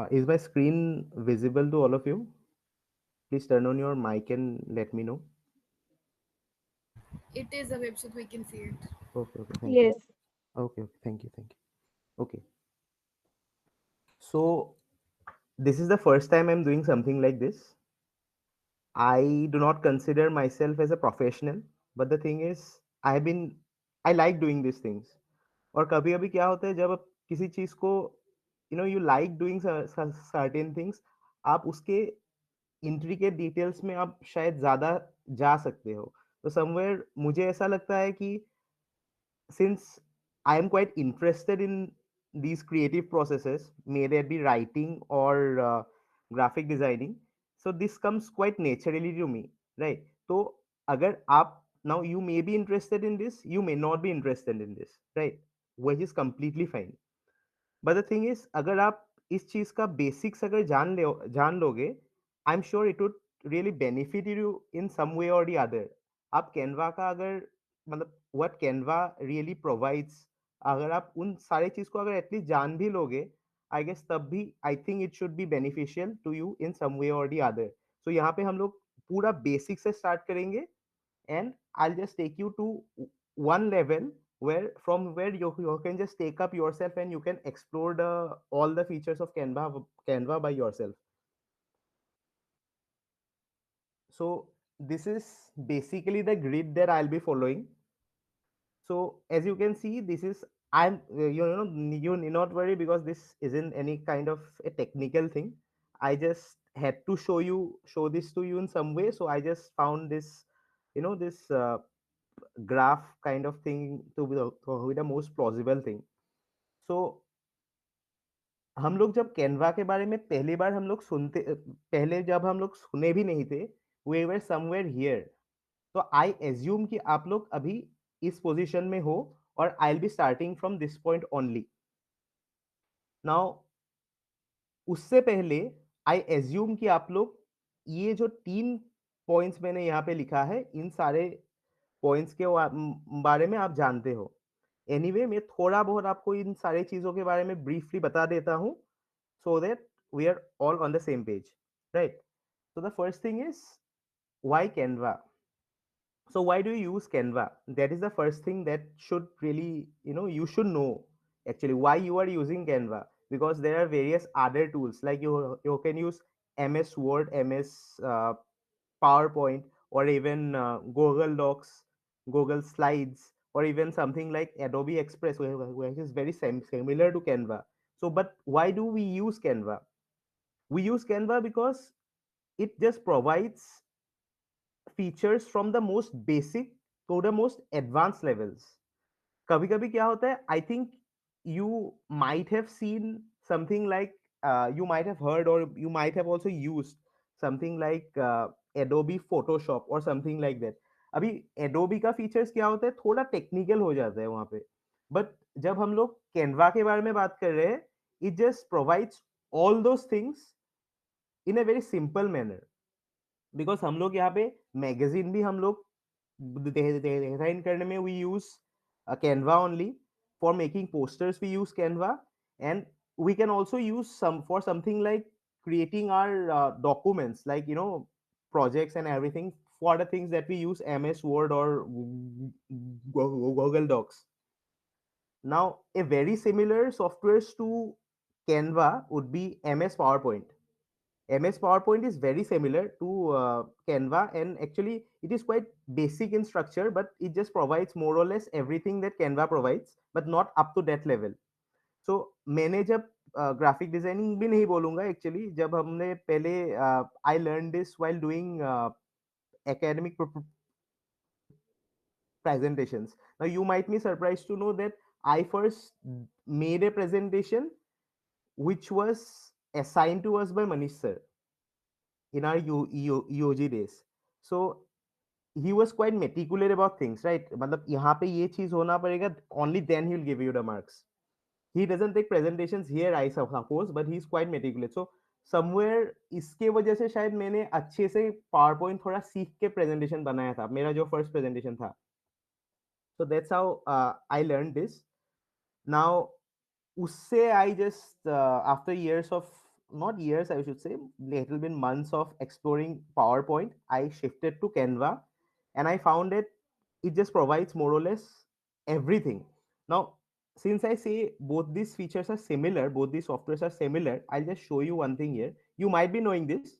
Is my screen visible to all of you? Please turn on your mic and let me know. It is a web, so we can see it. Okay, okay, thank you. Yes. Okay, okay, thank you, thank you. Okay, so this is the first time I'm doing something like this. I do not consider myself as a professional, but the thing is, I like doing these things. और कभी कभी क्या होता है जब आप किसी चीज को you like doing certain things, आप उसके इंट्रिकेट डिटेल्स में आप शायद ज्यादा जा सकते हो। तो समवेयर मुझे ऐसा लगता है कि since I am quite interested in these creative processes, may they be writing or graphic designing, so this comes quite naturally to me, right? So, agar aap now you may be interested in this, you may not be interested in this, right? Which is completely fine. But the thing is अगर आप इस चीज का basics अगर जान लोगे, I am sure it would really benefit you in some way or the other. आप Canva का अगर मतलब व्हाट कैनवा रियली प्रोवाइड्स, अगर आप उन सारे चीज को अगर एटलीस्ट जान भी लोगे, आई गेस तब भी I think it should be beneficial to you in some way or the other. सो यहाँ पे हम लोग पूरा बेसिक से स्टार्ट करेंगे, and I'll just take you to one level where from where you can just take up yourself and you can explore the all the features of Canva by yourself. So this is basically the grid that I'll be following. So as you can see, this is I'm you need not worry because this isn't any kind of a technical thing. I just had to show this to you in some way. So I just found this, this graph kind of thing to be the most plausible thing. So हम लोग जब Canva के बारे में पहली बार हम लोग पहले जब हम लोग सुने भी नहीं थे, वी वर समवेयर हियर। तो आई एज्यूम कि आप लोग अभी इस पोजीशन में हो और आई will be starting from this point only. Now उससे पहले आई एज्यूम कि आप लोग ये जो 3 पॉइंट्स मैंने यहाँ पे लिखा है, इन सारे पॉइंट्स के बारे में आप जानते हो। एनीवे मैं थोड़ा बहुत आपको इन सारी चीजों के बारे में ब्रीफली बता देता हूँ, so that we are all on the same page, right? So the first thing is, why Canva? So why do you use Canva? That is the first thing that should really, you should know actually why you are using Canva, because there are various other tools like you can use MS Word, MS PowerPoint, or even Google Docs, Google Slides, or even something like Adobe Express, which is very similar to Canva. So, but why do we use Canva? We use Canva because it just provides features from the most basic to the most advanced levels. कभी कभी क्या होता है, I think you might have seen something like, you might have heard or you might have also used something like Adobe Photoshop or something like that. अभी Adobe का features क्या होता है, थोड़ा टेक्निकल हो जाता है वहां पे, बट जब हम लोग कैनवा के बारे में बात कर रहे हैं, it just provides all those things in a very simple manner. Because हम लोग यहाँ पे मैगजीन भी हम लोग डिजाइन करने में we use Canva only, for making posters we use Canva, and we can also use some for something like creating our documents, like projects and everything, for the things that we use MS Word or Google Docs. Now a very similar softwares to Canva would be MS PowerPoint. MS PowerPoint is very similar to Canva, and actually it is quite basic in structure, but it just provides more or less everything that Canva provides, but not up to that level. So मैंने जब graphic designing भी नहीं बोलूंगा actually, जब हमने पहले I learn this while doing academic presentations. Now you might be surprised to know that I first made a presentation which was assigned to us by Manish sir in our EOG days. So he was quite meticulous about things, right? मतलब यहाँ पे ये चीज होना पड़ेगा, only then he will give you the marks. He doesn't take presentations here, I suppose, but he's quite meticulous. So somewhere इसके वजह से शायद मैंने अच्छे से पावर पॉइंट थोड़ा सीख के प्रेजेंटेशन बनाया था, मेरा जो फर्स्ट प्रेजेंटेशन था। So that's how I learned this. Now, usse I just after years of not years, I should say, little bit months of exploring PowerPoint, I shifted to Canva, and I found it just provides more or less everything. Now, since I say both these features are similar, both these softwares are similar, I'll just show you one thing here. You might be knowing this.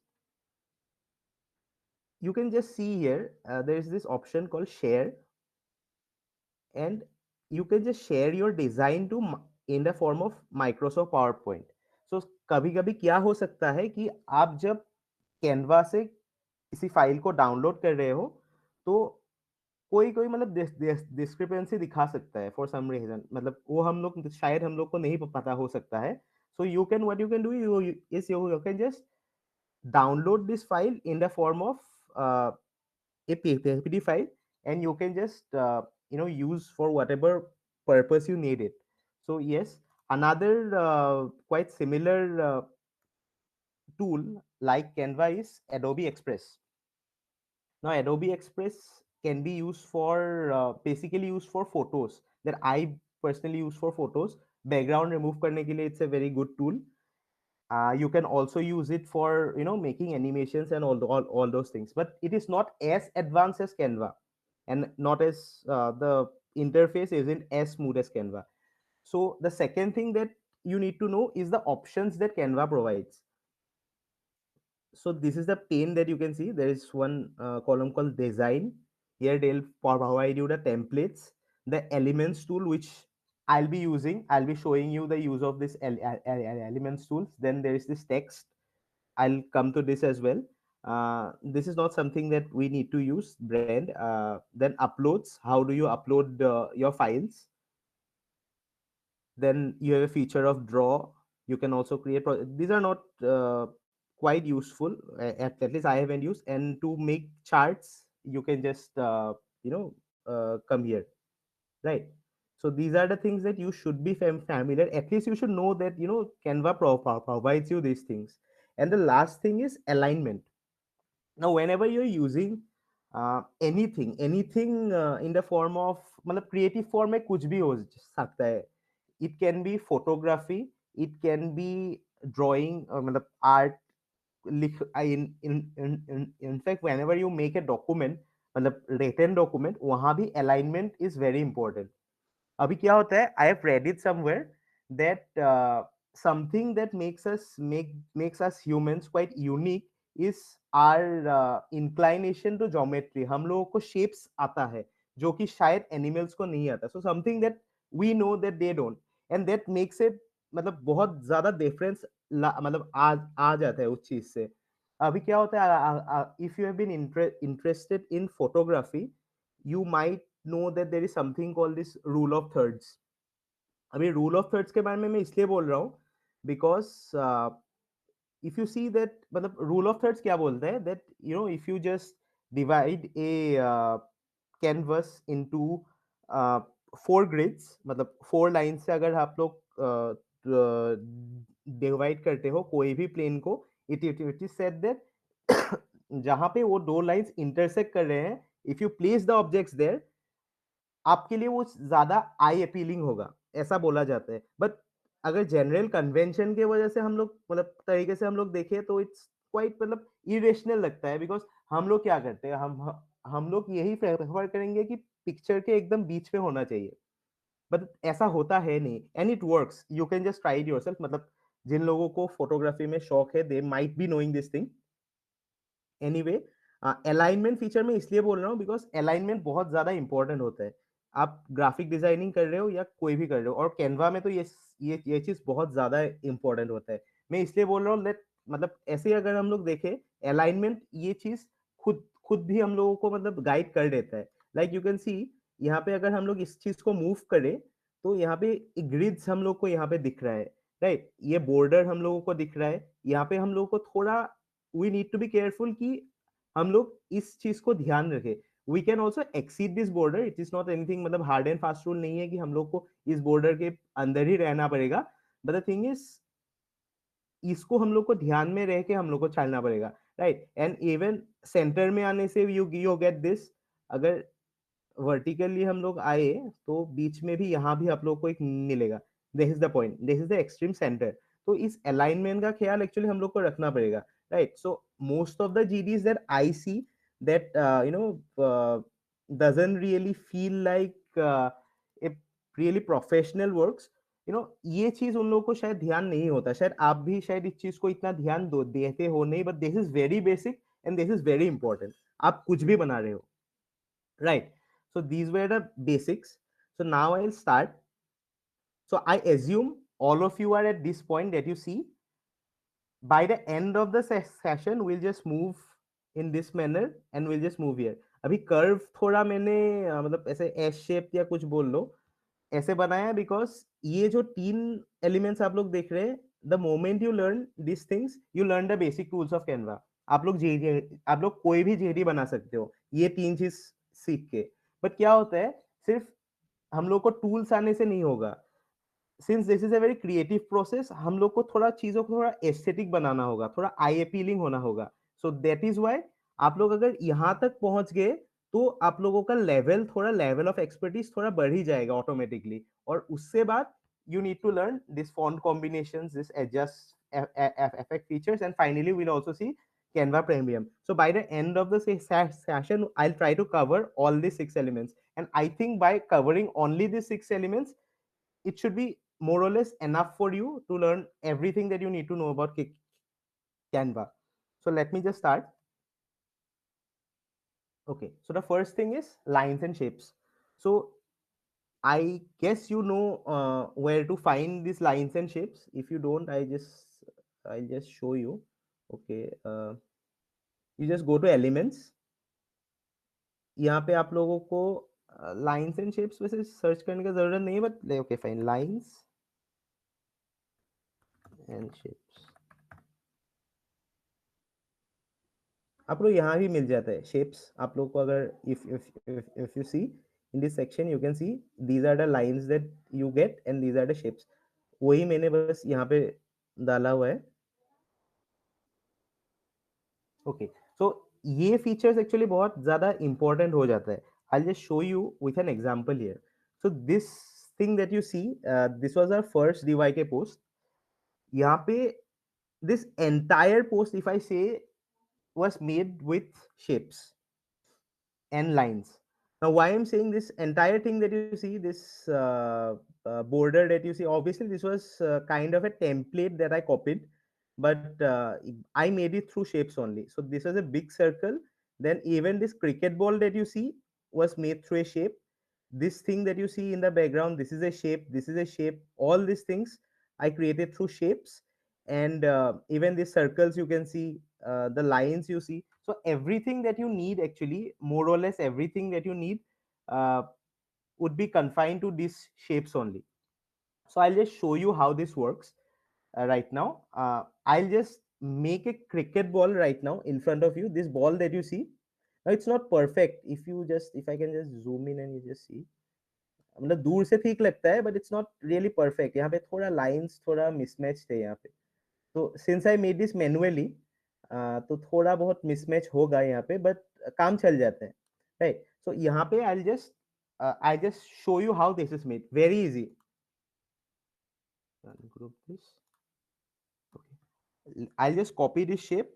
You can just see here, there is this option called share, and you can just share your design to in the form of Microsoft PowerPoint. So कभी कभी क्या हो सकता है कि आप जब Canva से किसी फाइल को डाउनलोड कर रहे हो, तो कोई कोई मतलब डिस्क्रिपेंसी दिखा सकता है फॉर सम रीजन, मतलब वो हम लोग शायद हम लोग को नहीं पता हो सकता है. So you can, what you can do, you can just download this file in the form of uh, a PPT file, and you can just use for whatever purpose you need it. So yes, another quite similar tool like Canva is Adobe Express. Now Adobe Express can be used for basically used for photos, that I personally use for photos. Background remove करने के लिए it's a very good tool. You can also use it for making animations and all those things, but it is not as advanced as Canva, and not as the interface isn't as smooth as Canva. So the second thing that you need to know is the options that Canva provides. So this is the pane that you can see. There is one column called design. Here they'll provide you the templates, the elements tool, which I'll be showing you the use of this elements tools. Then there is this text. I'll come to this as well. This is not something that we need to use, brand. Then uploads, how do you upload your files. Then you have a feature of draw. You can also create these are not quite useful, at least I haven't used. And to make charts, you can just come here, right? So these are the things that you should be familiar, at least you should know that Canva provides you these things. And the last thing is alignment. Now whenever you're using anything in the form of, मतलब creative form में कुछ भी हो सकता है. It can be photography, it can be drawing, मतलब art. In fact, whenever you make a document, मतलब written document, वहाँ भी alignment is very important. अभी क्या होता है, I have read it somewhere that something that makes us humans quite unique is our inclination to geometry. हम लोगों को shapes आता है जो कि शायद animals को नहीं आता. So something that we know that they don't, and that makes it, मतलब बहुत ज्यादा difference मतलब आ जाता है उस चीज से. अभी क्या होता है, if you have been interested in photography, you might know that there is something called this rule of thirds. अभी रूल ऑफ थर्ड्स के बारे में मैं इसलिए बोल रहा हूँ because if you see that, मतलब rule of thirds क्या बोलता है, that if you just divide a canvas into uh, four grids, मतलब four lines से अगर आप लोग डिवाइड करते हो कोई भी प्लेन को, it is said that जहां पे वो दो लाइंस इंटरसेक्ट कर रहे हैं, if you place the objects there, आपके लिए वो ज्यादा आई अपीलिंग होगा, ऐसा बोला जाता है. बट अगर जनरल कन्वेंशन के वजह से हम लोग, मतलब तरीके से हम लोग देखें, तो इट्स क्वाइट मतलब इरेशनल लगता है. बिकॉज हम लोग क्या करते हैं, हम लोग यही प्रेफर करेंगे कि पिक्चर के एकदम बीच में होना चाहिए. बट ऐसा होता है नहीं, and it works. You can just try it yourself. मतलब जिन लोगों को फोटोग्राफी में शौक है, they might be knowing this thing. Anyway, alignment feature में इसलिए बोल रहा हूँ बिकॉज अलाइनमेंट बहुत ज्यादा इंपॉर्टेंट होता है. आप ग्राफिक डिजाइनिंग कर रहे हो या कोई भी कर रहे हो, और कैनवा में तो ये चीज बहुत ज्यादा इंपॉर्टेंट होता है. मैं इसलिए बोल रहा हूँ, लेट मतलब ऐसे अगर हम लोग देखें, अलाइनमेंट ये चीज खुद खुद भी हम लोगों को मतलब गाइड कर देता है. लाइक यू कैन सी, यहाँ पे अगर हम लोग इस चीज को मूव करें, तो यहाँ पे ग्रिड्स हम लोग को यहाँ पे दिख रहा है, राइट. ये बॉर्डर हम लोगों को दिख रहा है. यहाँ पे हम लोग को थोड़ा, we need to be careful कि हम लोग इस चीज को ध्यान रखें. We can also exceed this border. It is not anything, मतलब हार्ड एंड फास्ट रूल नहीं है कि हम लोग को इस बॉर्डर के अंदर ही रहना पड़ेगा. बट द थिंग इज, इसको हम लोग को ध्यान में रह के हम लोग को चलना पड़ेगा, राइट. एंड इवन सेंटर में आने से यू गेट दिस. अगर वर्टिकली हम लोग आए, तो बीच में भी यहाँ भी आप लोग को एक मिलेगा. This is the point, this is the extreme centre. तो इस अलाइनमेंट का ख्याल एक्चुअली हम लोग को रखना पड़ेगा, right? So most of the GDs that I see that doesn't really feel like a really professional works, ये चीज उन लोगों को शायद ध्यान नहीं होता, शायद आप भी शायद इस चीज को इतना ध्यान दो देते हो नहीं, but this is very basic and this is very important. आप कुछ भी बना रहे हो, right? So these were the basics. So now I'll start. So I assume all of you are at this point that you see. By the end of the session we'll just move in this manner and we'll just move here. अभी curve थोड़ा मैंने मतलब ऐसे S shape या कुछ बोल लो ऐसे बनाया है, बिकॉज ये जो तीन एलिमेंट्स आप लोग देख रहे हैं, the moment you learn this things you learn the basic tools of Canva. आप लोग जेडी, आप लोग कोई भी जेडी बना सकते हो ये तीन चीज सीख के। बट क्या होता है, सिर्फ हम लोग को टूल्स आने से नहीं होगा, since this is a very creative process, हम लोग को थोड़ा चीजों को थोड़ा एस्थेटिक बनाना होगा, थोड़ा आई अपीलिंग होना होगा। सो दैट इज वाई आप लोग अगर यहाँ तक पहुंच गए तो आप लोगों का लेवल, थोड़ा लेवल ऑफ एक्सपर्टीज थोड़ा बढ़ ही जाएगा ऑटोमेटिकली। और उससे बाद you need to learn this font combinations, this adjust effect features, and finally we'll also see Canva Premium. So by the end of the session I'll try to cover all these six elements, and I think by covering only these six elements it should be more or less enough for you to learn everything that you need to know about Canva. So let me just start. Okay, so the first thing is lines and shapes. So I guess you know where to find these lines and shapes. If you don't, I'll just show you. Okay, you just go to elements. यहाँ पे आप लोगों को lines and shapes वैसे search करने का जरूरत नहीं है, but okay fine, lines and shapes आप लोग यहाँ भी मिल जाता है शेप्स आप लोग को। अगर if you see in this section you can see these are the lines that you get and these are the shapes. वही मैंने बस यहाँ पे डाला हुआ है। ओके, सो ये फीचर्स एक्चुअली बहुत ज्यादा इंपॉर्टेंट हो जाता है। I just show you with an example here. So this thing that you see, this was our first DY के पोस्ट। यहाँ पे this entire post, if I say, was made with shapes and lines. Now, why I'm saying this entire thing that you see, this border that you see, obviously this was kind of a template that I copied, but I made it through shapes only. So this was a big circle. Then even this cricket ball that you see was made through a shape. This thing that you see in the background, this is a shape, this is a shape. All these things I created through shapes. And even these circles you can see, the lines you see. So everything that you need, actually more or less everything that you need, uh, would be confined to these shapes only. So I'll just show you how this works right now. I'll just make a cricket ball right now in front of you. This ball that you see, now it's not perfect. If I can just zoom in and you just see, मतलब दूर से ठीक लगता है, but it's not really perfect. यहाँ पे थोड़ा lines थोड़ा मिसमैच थे यहाँ पे। तो since I made this manually, तो थोड़ा बहुत मिसमैच होगा यहाँ पे, बट काम चल जाता है, राइट? सो यहाँ पे आई just show you how this is made, very easy. group this, okay, I'll just copy this shape.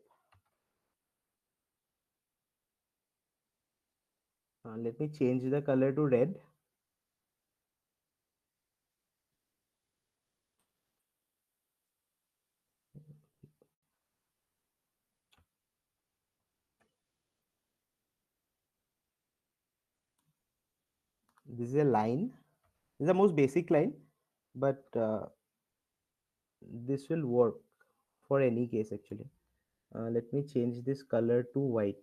Let me change the color to red. This is a line, this is the most basic line, but this will work for any case actually. Let me change this color to white.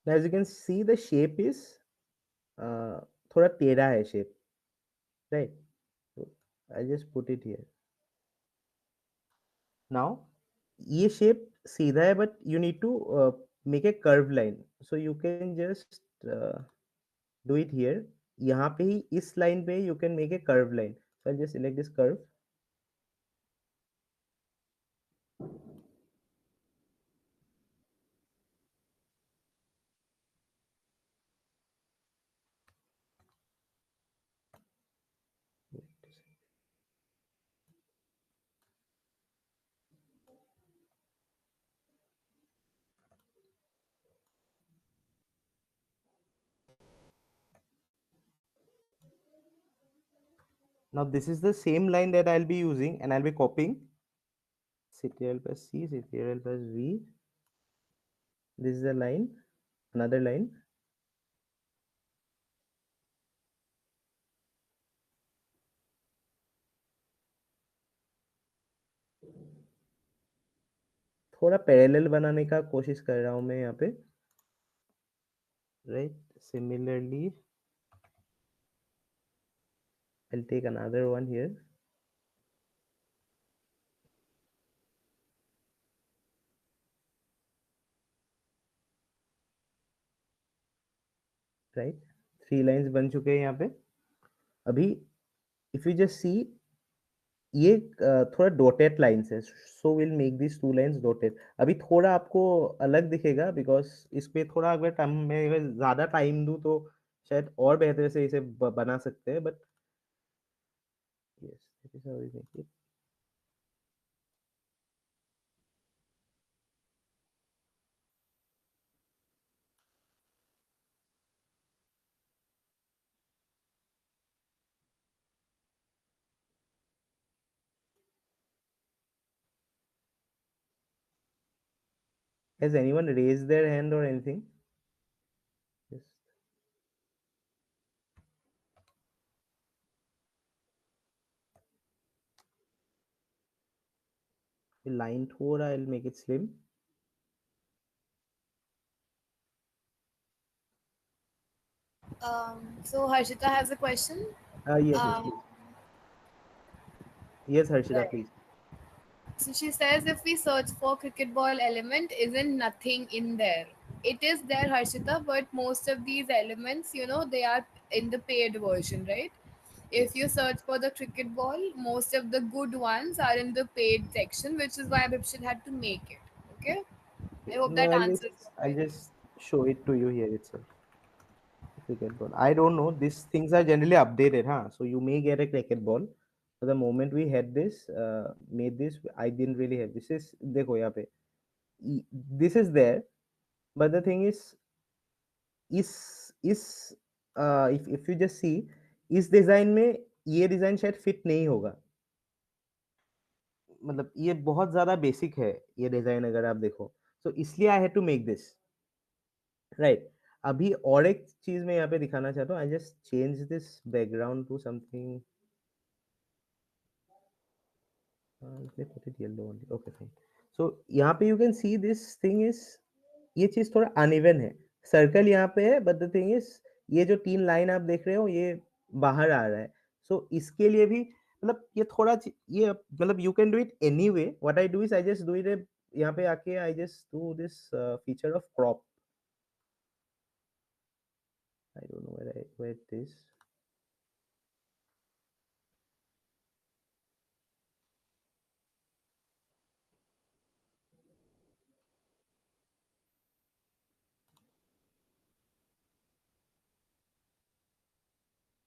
Now as you can see the shape is थोड़ा टेढ़ा है shape, right? So I'll just put it here. Now ये shape सीधा है, but you need to make a curved line. So you can just do it here. यहाँ पे ही इस line पे you can make a curved line. So I'll just select this curve. Now this is the same line that I'll be using, and I'll be copying CTRL plus C, CTRL plus V. This is the line, another line. थोड़ा parallel बनाने का कोशिश कर रहा हूँ मैं यहाँ पे, right? Similarly, I'll take another one here. Right? 3 lines बन चुके हैं यहाँ पे. अभी if you just see, ये थोड़ा डॉटेड लाइंस है, so will make this 2 lines dotted. अभी थोड़ा आपको अलग दिखेगा बिकॉज इस पे थोड़ा अगर टाइम में ज्यादा टाइम दूं तो शायद और बेहतर से इसे बना सकते हैं, but yes, this is how we make it. Has anyone raised their hand or anything? Yes. line थोड़ा I'll make it slim. So Harshita has a question. Yes, yes, Um, please. Yes, Harshita, right. please. So she says if we search for cricket ball element, isn't nothing in there? It is there, Harshita, but most of these elements, they are in the paid version, right? If Yes. you search for the cricket ball, most of the good ones are in the paid section, which is why Bipshit had to make it. Okay? I Okay. hope No, that answers your I'll query. just show it to you here itself. Cricket ball. I don't know. These things are generally updated, huh? So you may get a cricket ball. So the moment we had this, made this, I didn't really have. This is देखो यहाँ पे. This is there, but the thing is if you just see, इस design में ये design शायद fit नहीं होगा. मतलब ये बहुत ज्यादा बेसिक है ये डिजाइन अगर आप देखो, तो इसलिए I had to make this, right. अभी और एक चीज मैं यहाँ पे दिखाना चाहता हूँ. I just change this background to something. let me put it yellow only. Okay, fine. So यहाँ पे you can see this thing is, ये चीज थोड़ा अनइवन है. सर्कल यहाँ पे है, बट द थिंग इज ये जो 3 लाइन आप देख रहे हो ये बाहर आ रहा है. सो इसके लिए भी मतलब ये थोड़ा ये मतलब you can do it any way. What I do is I just do it. यहाँ पे आके I just do this feature of crop. I don't know where it is.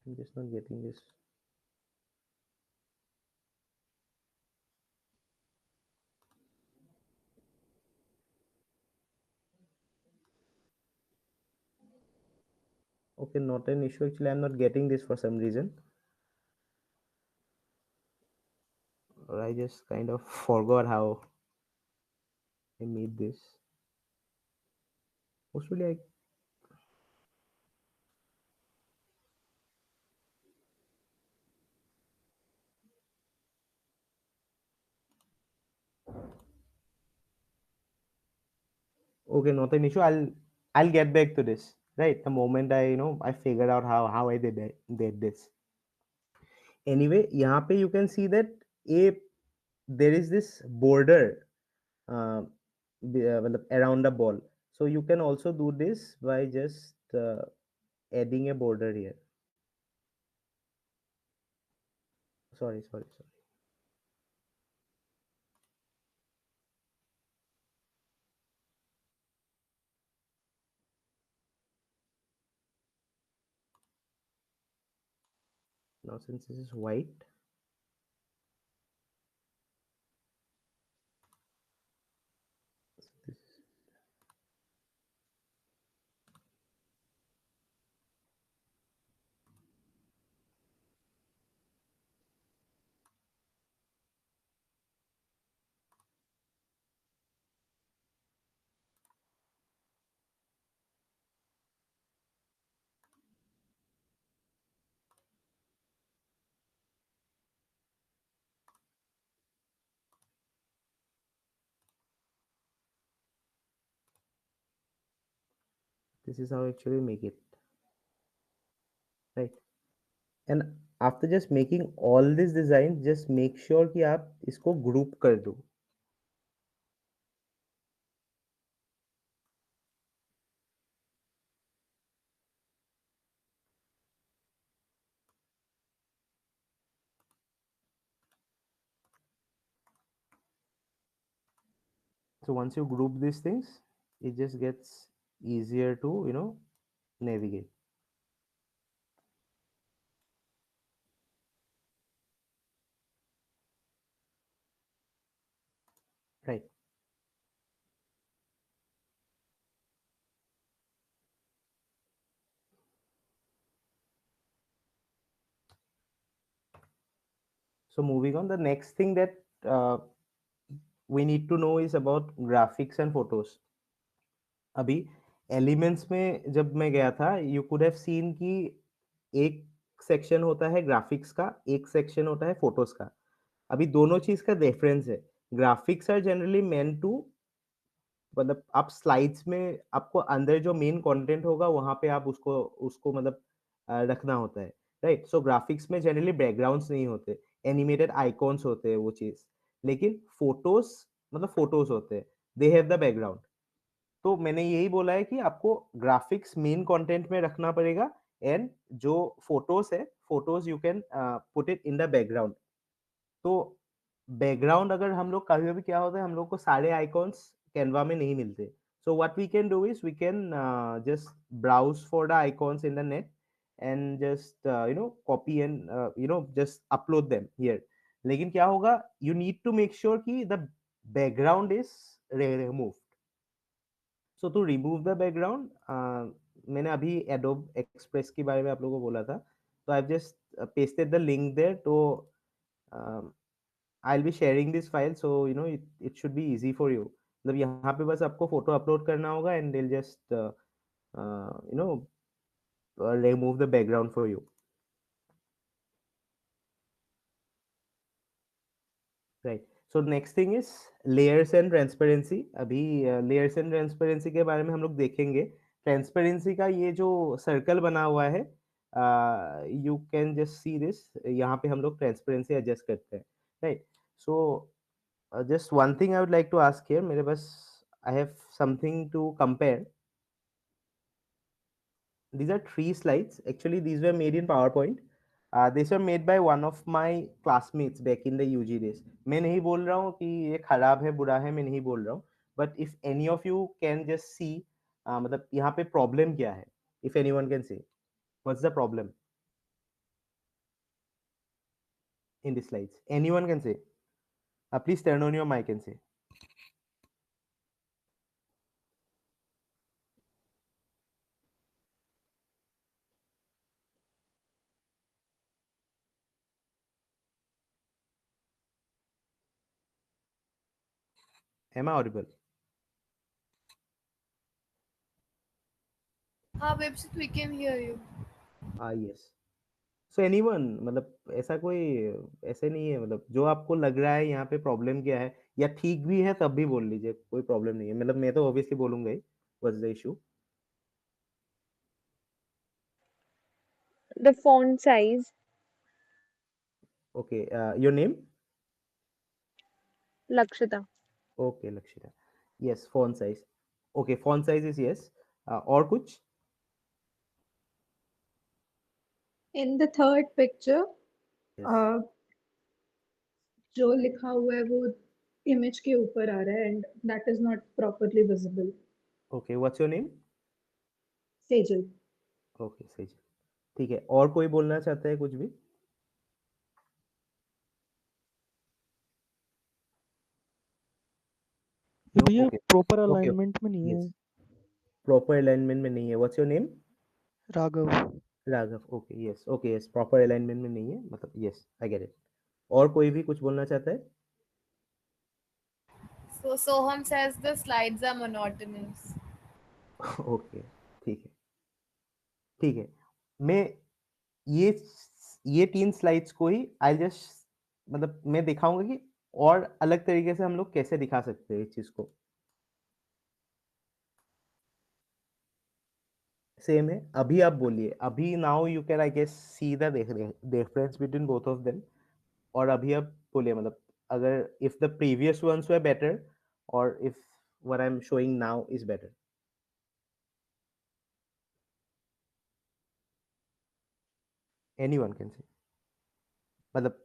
I'm just not getting this. Okay, not an issue. Actually, I'm not getting this for some reason. Or I just kind of forgot how I made this. Mostly, I okay, not an issue. I'll get back to this. Right, the moment I figured out how I did this. Anyway, यहाँ पे you can see that a there is this border uh, मतलब around the ball. So you can also do this by just adding a border here. Sorry, sorry, sorry. Now since this is white, this this is how actually make it, right? And after just making all this design, just make sure कि आप इसको group कर दो. So once you group these things, it just gets easier to, navigate, right? So moving on, the next thing that uh, we need to know is about graphics and photos. अभी elements में जब मैं गया था, you could have seen कि एक section होता है ग्राफिक्स का, एक सेक्शन होता है फोटोज का. अभी दोनों चीज का डिफरेंस है. Graphics are generally meant to, मतलब आप स्लाइड्स में आपको अंदर जो मेन कंटेंट होगा वहां पे आप उसको उसको मतलब रखना होता है, राइट? सो ग्राफिक्स में जनरली बैकग्राउंड्स नहीं होते, एनिमेटेड आइकॉन्स होते हैं वो चीज. लेकिन फोटोज, मतलब फोटोज होते हैं, दे हैव द बैकग्राउंड. तो मैंने यही बोला है कि आपको ग्राफिक्स मेन कंटेंट में रखना पड़ेगा, एंड जो फोटोज है, photos you can put it in the background. तो बैकग्राउंड अगर हम लोग कभी भी क्या होता है, हम लोग को सारे आइकॉन्स कैनवा में नहीं मिलते. So what we can do is we can just browse for the icons in the net and just copy and just upload them here. लेकिन क्या होगा, you need to make sure कि the background is remove. So to remove the background, मैंने अभी adobe express के बारे में आप लोगों को बोला था, तो I just pasted the link there. तो I'll be sharing this file, so it should be easy for you. मतलब यहाँ पे बस आपको फोटो अपलोड करना होगा and they'll just you know remove the background for you, right? So next thing is layers and transparency. अभी layers and transparency के बारे में हम लोग देखेंगे. ट्रांसपेरेंसी का ये जो सर्कल बना हुआ है, you can just see this, यहाँ पे हम लोग ट्रांसपेरेंसी एडजस्ट करते हैं, right? So just one thing I would like to ask here, मेरे पास I have something to compare. These are three slides. Actually, these were made in PowerPoint. These were made by one of my classmates back in the UG days. मैं नहीं बोल रहा हूँ कि ये खराब है, बुरा है, मैं नहीं बोल रहा हूँ. But if any of you can just see, मतलब यहाँ पे problem क्या है? If anyone can say, what's the problem in the slides? Anyone can say. Please turn on your mic and say. Am I audible? हाँ website we can hear you. Yes. So anyone, मतलब ऐसा कोई, ऐसे नहीं है, मतलब जो आपको लग रहा है यहाँ पे प्रॉब्लम क्या है, या ठीक भी है तब भी बोल लीजिए, कोई प्रॉब्लम नहीं है. मतलब मैं तो ऑब्वियसली बोलूंगा ही, what's the issue. The font size. Okay, your name? Lakshita. Okay, Lakshita. Yes, font size. Okay, font size is yes. और कुछ? In the third picture, यस. uh, जो लिखा हुआ है वो इमेज के ऊपर आ रहा है and that is not properly visible. Okay, what's your name? Sejal. Okay, सही. ठीक है, और कोई बोलना चाहता है कुछ भी? नो. भैया ओके. Proper okay. अलाइनमेंट में नहीं है. यस, प्रॉपर अलाइनमेंट में नहीं है. What's your name? Raghav. Raghav. Okay, yes. Okay, yes, proper alignment में नहीं है, मतलब यस, आई गेट इट. और कोई भी कुछ बोलना चाहता है? So Soham says the slides are monotonous. Okay, ठीक है. ठीक है, मैं ये ये तीन स्लाइड्स को ही आई जस्ट, मतलब मैं दिखाऊंगा कि और अलग तरीके से हम लोग कैसे दिखा सकते हैं इस चीज को. सेम है। अभी आप बोलिए, अभी now you can I guess see the difference between both of them. और अभी आप बोलिए, मतलब अगर if the previous ones were better or if what I am showing now is better, anyone can say. मतलब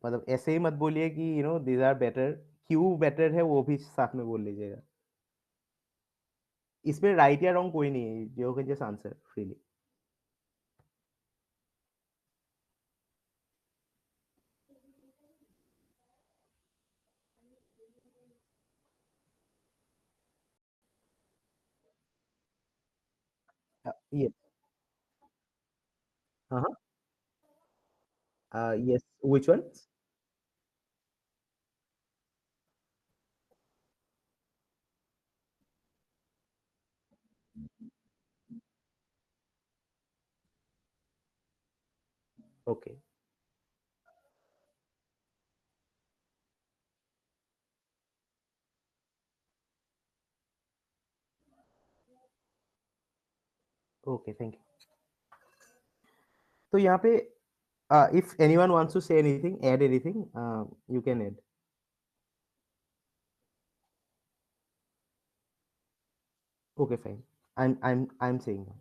मतलब ऐसे ही मत बोलिए कि you know these are better, क्यों बेटर है वो भी साथ में बोल लीजिएगा। इसमें राइट या रॉन्ग कोई नहीं है, you can just answer freely. ये हाँ हाँ, yes, which one? Okay okay, thank you. तो यहाँ पे if anyone wants to say anything, add anything, you can add. Okay, fine. I'm saying now.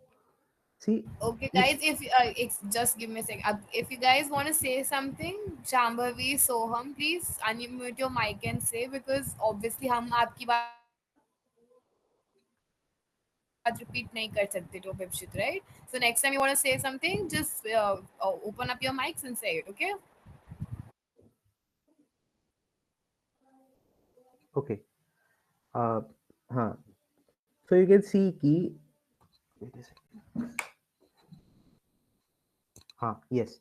See, Okay, if guys, if just give me a sec. If you guys want to say something, Shambhavi, Soham, please unmute your mic and say, because obviously हम आपकी बात repeat नहीं कर सकते to Bipshit, right? So next time you want to say something, just open up your mics and say it, okay? okay, uh, हाँ, so you can see कि wait a second. हाँ, yes,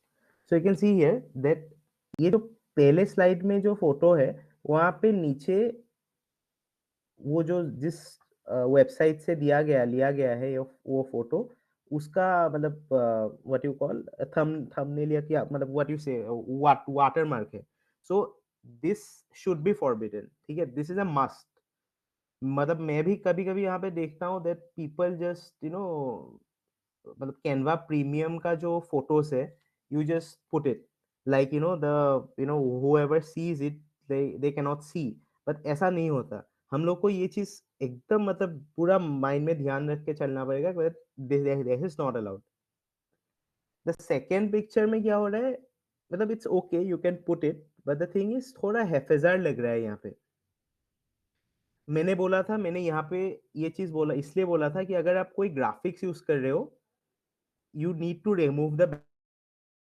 so you can see here that ये जो पहले slide में जो photo है, वहाँ पे नीचे वो जो जिस वेबसाइट से लिया गया है वो फोटो, उसका मतलब व्हाट यू कॉल थंबनेल या क्या, मतलब व्हाट यू से वाटरमार्क है। So this should be forbidden, ठीक है, दिस इज अ मस्ट। मतलब मैं भी कभी कभी यहाँ पे देखता हूँ that people just you know, मतलब कैनवा प्रीमियम का जो फोटोज है, you just put it like you know the you no whoever sees it, they cannot see। But ऐसा नहीं होता। हम लोग को ये चीज एकदम मतलब पूरा माइंड में ध्यान रख के चलना पड़ेगा, this is not allowed. The second picture में क्या हो रहा है, मतलब it's okay, you can put it, but the thing is थोड़ा हैफेजार लग रहा है यहाँ पे। मैंने बोला था, मैंने यहाँ पे ये चीज बोला, इसलिए बोला था कि अगर आप कोई ग्राफिक्स यूज कर रहे हो, you need to remove the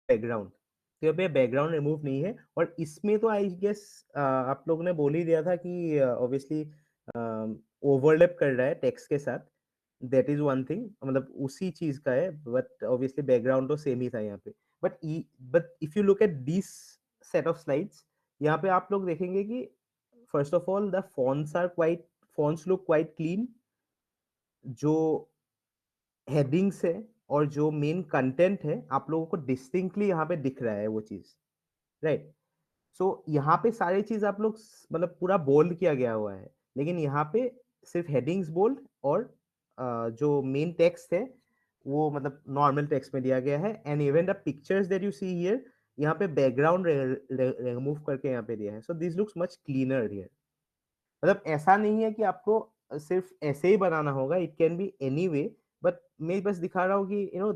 background. तो यहाँ पे बैकग्राउंड रिमूव नहीं है, और इसमें तो आई गेस आप लोगों ने बोल ही दिया था कि ऑब्वियसली ओवरलैप कर रहा है टेक्स्ट के साथ। दैट इज वन थिंग, मतलब उसी चीज का है, बट ऑब्वियसली बैकग्राउंड तो सेम ही था यहाँ पे। But but if you look at this set of slides, यहाँ पे आप लोग देखेंगे कि first of all the fonts look quite clean। जो हेडिंग्स है और जो मेन कंटेंट है, आप लोगों को डिस्टिंक्टली यहाँ पे दिख रहा है वो चीज, राइट। सो यहाँ पे सारी चीज आप लोग मतलब पूरा बोल्ड किया गया हुआ है, लेकिन यहाँ पे सिर्फ हेडिंग्स बोल्ड, और जो मेन टेक्स्ट है वो मतलब नॉर्मल टेक्स्ट में दिया गया है। And even the pictures that you see here, यहाँ पे बैकग्राउंड रिमूव करके यहाँ पे दिया है। So this looks much cleaner here. मतलब ऐसा नहीं है कि आपको सिर्फ ऐसे ही बनाना होगा, it can be any way. But मैं बस दिखा रहा हूँ कि you know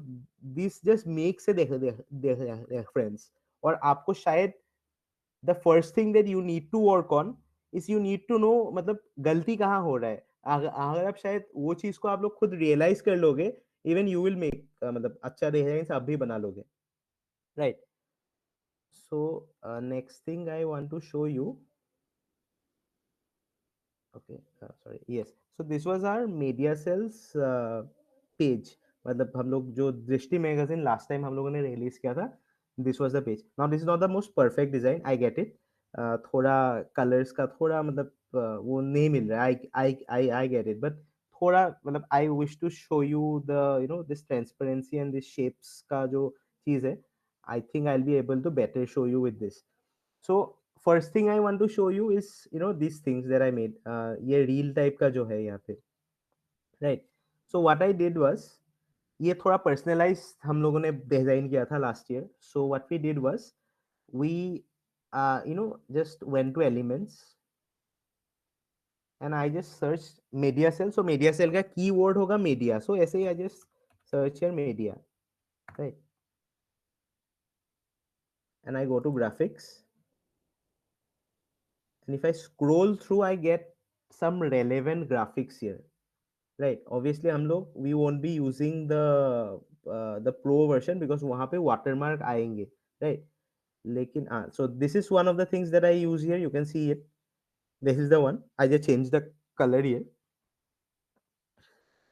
this just makes a reference. और आपको शायद the first thing that you need to work on is you need to know, मतलब गलती कहाँ हो रहा है। अगर आप शायद वो चीज को आप लोग खुद रियलाइज कर लोगे, इवन यू विल मेक मतलब अच्छा रेफरेंस आप भी बना लोगे, right. So next thing I want to show you. Okay, sorry, yes, so this was our media cell's page. मतलब हम लोग जो दृष्टि मैगजीन लास्ट टाइम हम लोगों ने रिलीज किया था, this was the page. Now this is not the most perfect design, I get it. थोड़ा कलर्स का थोड़ा मतलब वो नहीं मिल रहा है, आई गेट इट, बट थोड़ा मतलब I wish to show you the you know this transparency and this shapes का जो चीज है, I think I will be able to better show you with this. So first thing I want to show you is you know these things that I made, ये reel type का जो है यहाँ पे, right? So what I did was ये थोड़ा personalise हम लोगों ने डिजाइन किया था last year. So what we did was we just went to elements and I just searched media cell. So media cell का keyword होगा media. So ऐसे ही I just search here media, right? And I go to graphics, and if I scroll through I get some relevant graphics here, right? Obviously हम लोग we won't be using the pro version because वहाँ पे watermark आएंगे, right? लेकिन so this is one of the things that I use here. You can see it. This is the one. I just changed the color here.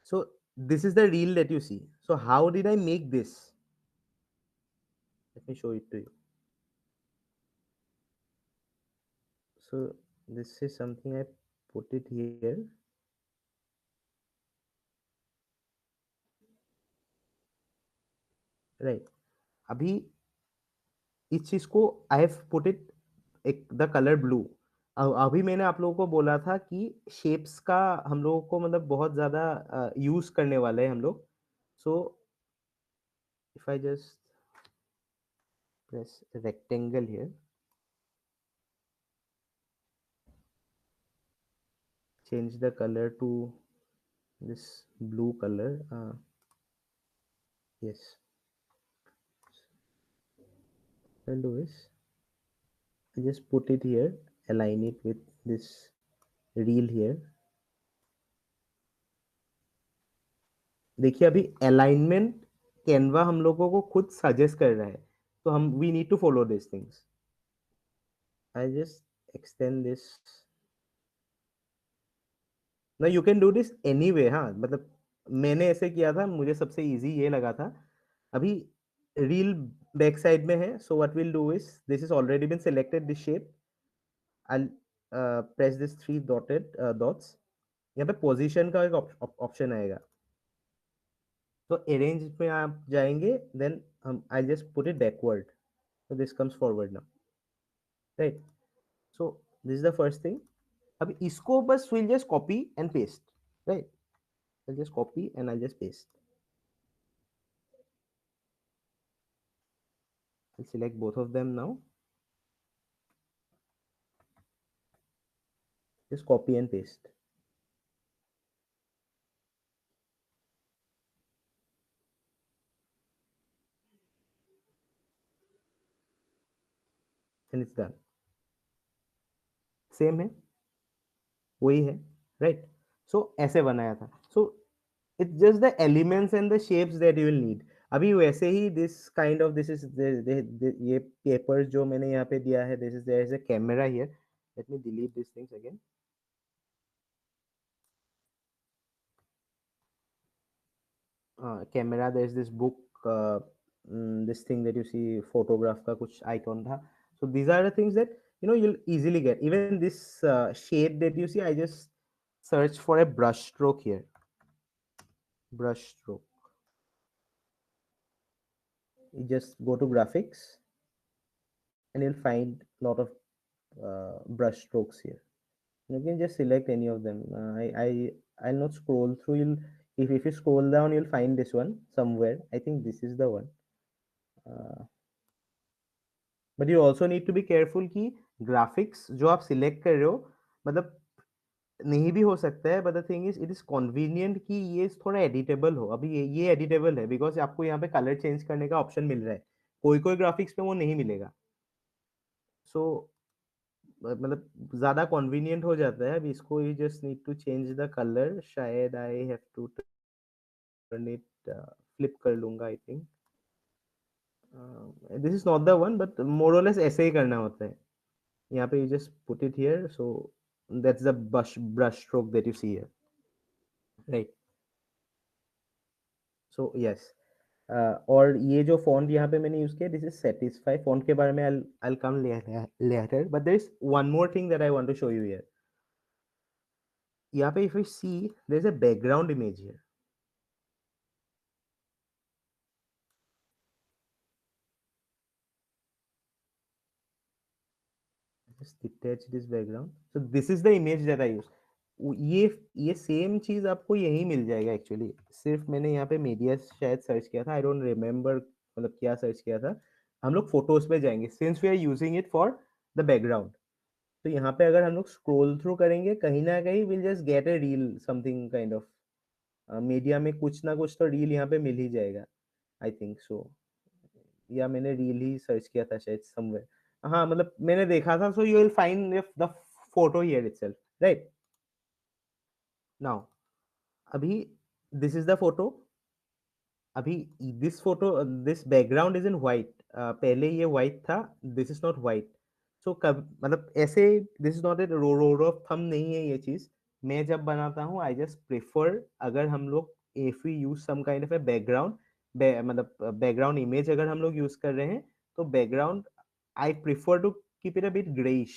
So this is the reel that you see. So how did I make this? Let me show it to you. So this is something I put it here. Right. अभी इस चीज को I have put it एक the colour blue. अभी मैंने आप लोगों को बोला था कि शेप्स का हम लोगों को मतलब बहुत ज्यादा यूज करने वाले हैं हम लोग. So if I just press rectangle here, change the color to this blue color. Yes, I'll do is I just put it here, align it with this reel here. देखिए अभी अलाइनमेंट कैनवा हम लोगों को खुद suggest कर रहा है, तो हम we need to follow this things. I just extend this. ना you can do this anyway. हाँ मतलब मैंने ऐसे किया था, मुझे सबसे इजी ये लगा था. अभी रील बैक साइड में है. So what will do is this is already been selected this shape. I press this three dotted dots. यहाँ पे पोजीशन का एक ऑप्शन आएगा. तो अरेंज में आप जाएंगे, देन हम आई just put it backward. So this comes forward now, right? So this is the first thing. अब इसको बस we'll just copy and paste, right? I'll just copy and I'll just paste. I'll select both of them now. Just copy and paste, and it's done. Same है, वही है, right? So ऐसे बनाया था. So it's just the elements and the shapes that you will need. अभी वैसे ही this kind of this is ये papers जो मैंने यहाँ पे दिया है, this is there is a camera here. Let me delete these things again. Camera, there's this book, this thing that you see photograph का कुछ icon था. So these are the things that you'll easily get. Even this shade that you see, I just search for a brush stroke here. Brush stroke. You just go to graphics and you'll find a lot of brush strokes here. You can just select any of them. I'll not scroll through. If you scroll down, you'll find this one somewhere. I think this is the one. But you also need to be careful कि graphics जो आप select कर रहे हो मतलब नहीं भी हो सकता है. But the thing is it is convenient कि ये थोड़ा एडिटेबल हो. अभी ये एडिटेबल है बिकॉज आपको यहाँ पे कलर चेंज करने का ऑप्शन मिल रहा है. कोई कोई ग्राफिक्स पे वो नहीं मिलेगा. सो मतलब ज्यादा कन्वीनियंट हो जाता है. अभी इसको you just need to change the colour. शायद I have to turn it flip कर लूंगा I think. This is not the one but more or less ऐसे ही करना होता है. यहाँ पे you just put it here. So that's the brush stroke that you see here, right? So yes. और ये जो font यहाँ पे मैंने यूज किया, this is satisfy font के बारे में I'll come later, but there is one more thing that I want to show you here. यहाँ पे if you see there is a background image here. Just detach this background. So this is the image that I use. ये same चीज आपको यही मिल जाएगा actually. सिर्फ मैंने यहाँ पे मीडिया शायद सर्च किया था, आई डोंट रिमेम्बर मतलब क्या सर्च किया था। हम लोग फोटोज पे जाएंगे since we are using it for the background. तो यहाँ पे अगर हम लोग स्क्रॉल थ्रू करेंगे कहीं ना कहीं will just get A reel something kind of, media में कुछ ना कुछ तो रील यहाँ पे मिल ही जाएगा, आई थिंक सो। या मैंने रील ही सर्च किया था शायद समवेयर, हाँ मतलब मैंने देखा था। So you will find if the photo here itself, right. Now अभी दिस इज द फोटो। अभी this photo, this background is in white, पहले ये व्हाइट था, दिस इज नॉट व्हाइट। सो कब मतलब ऐसे, this is not a road of thumb नहीं है ये चीज। मैं जब बनाता हूँ आई जस्ट प्रेफर, अगर हम लोग if we use some kind of a background, मतलब बैकग्राउंड इमेज अगर हम लोग यूज कर रहे हैं, तो background I prefer to keep it a bit greyish.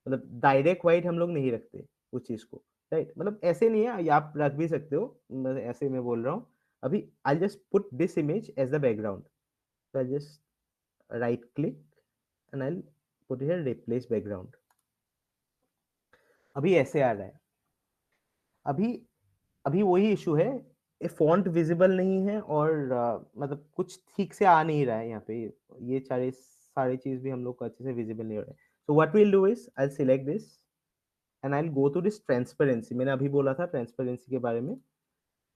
मतलब डायरेक्ट व्हाइट हम लोग नहीं रखते उस चीज को, राइट। मतलब ऐसे नहीं है, ये आप रख भी सकते हो, ऐसे मैं बोल रहा हूँ। अभी I just put this image as the background, so I just right click and I'll put here replace background। अभी ऐसे आ रहा है। अभी अभी वही इशू है, ये फॉन्ट विजिबल नहीं है और मतलब कुछ ठीक से आ नहीं रहा है यहाँ पे। ये सारे सारी चीज भी हम लोग को अच्छे से विजिबल नहीं हो रहा है। So what will do is I select this and I go to this transparency. मैंने अभी बोला था ट्रांसपेरेंसी के बारे में।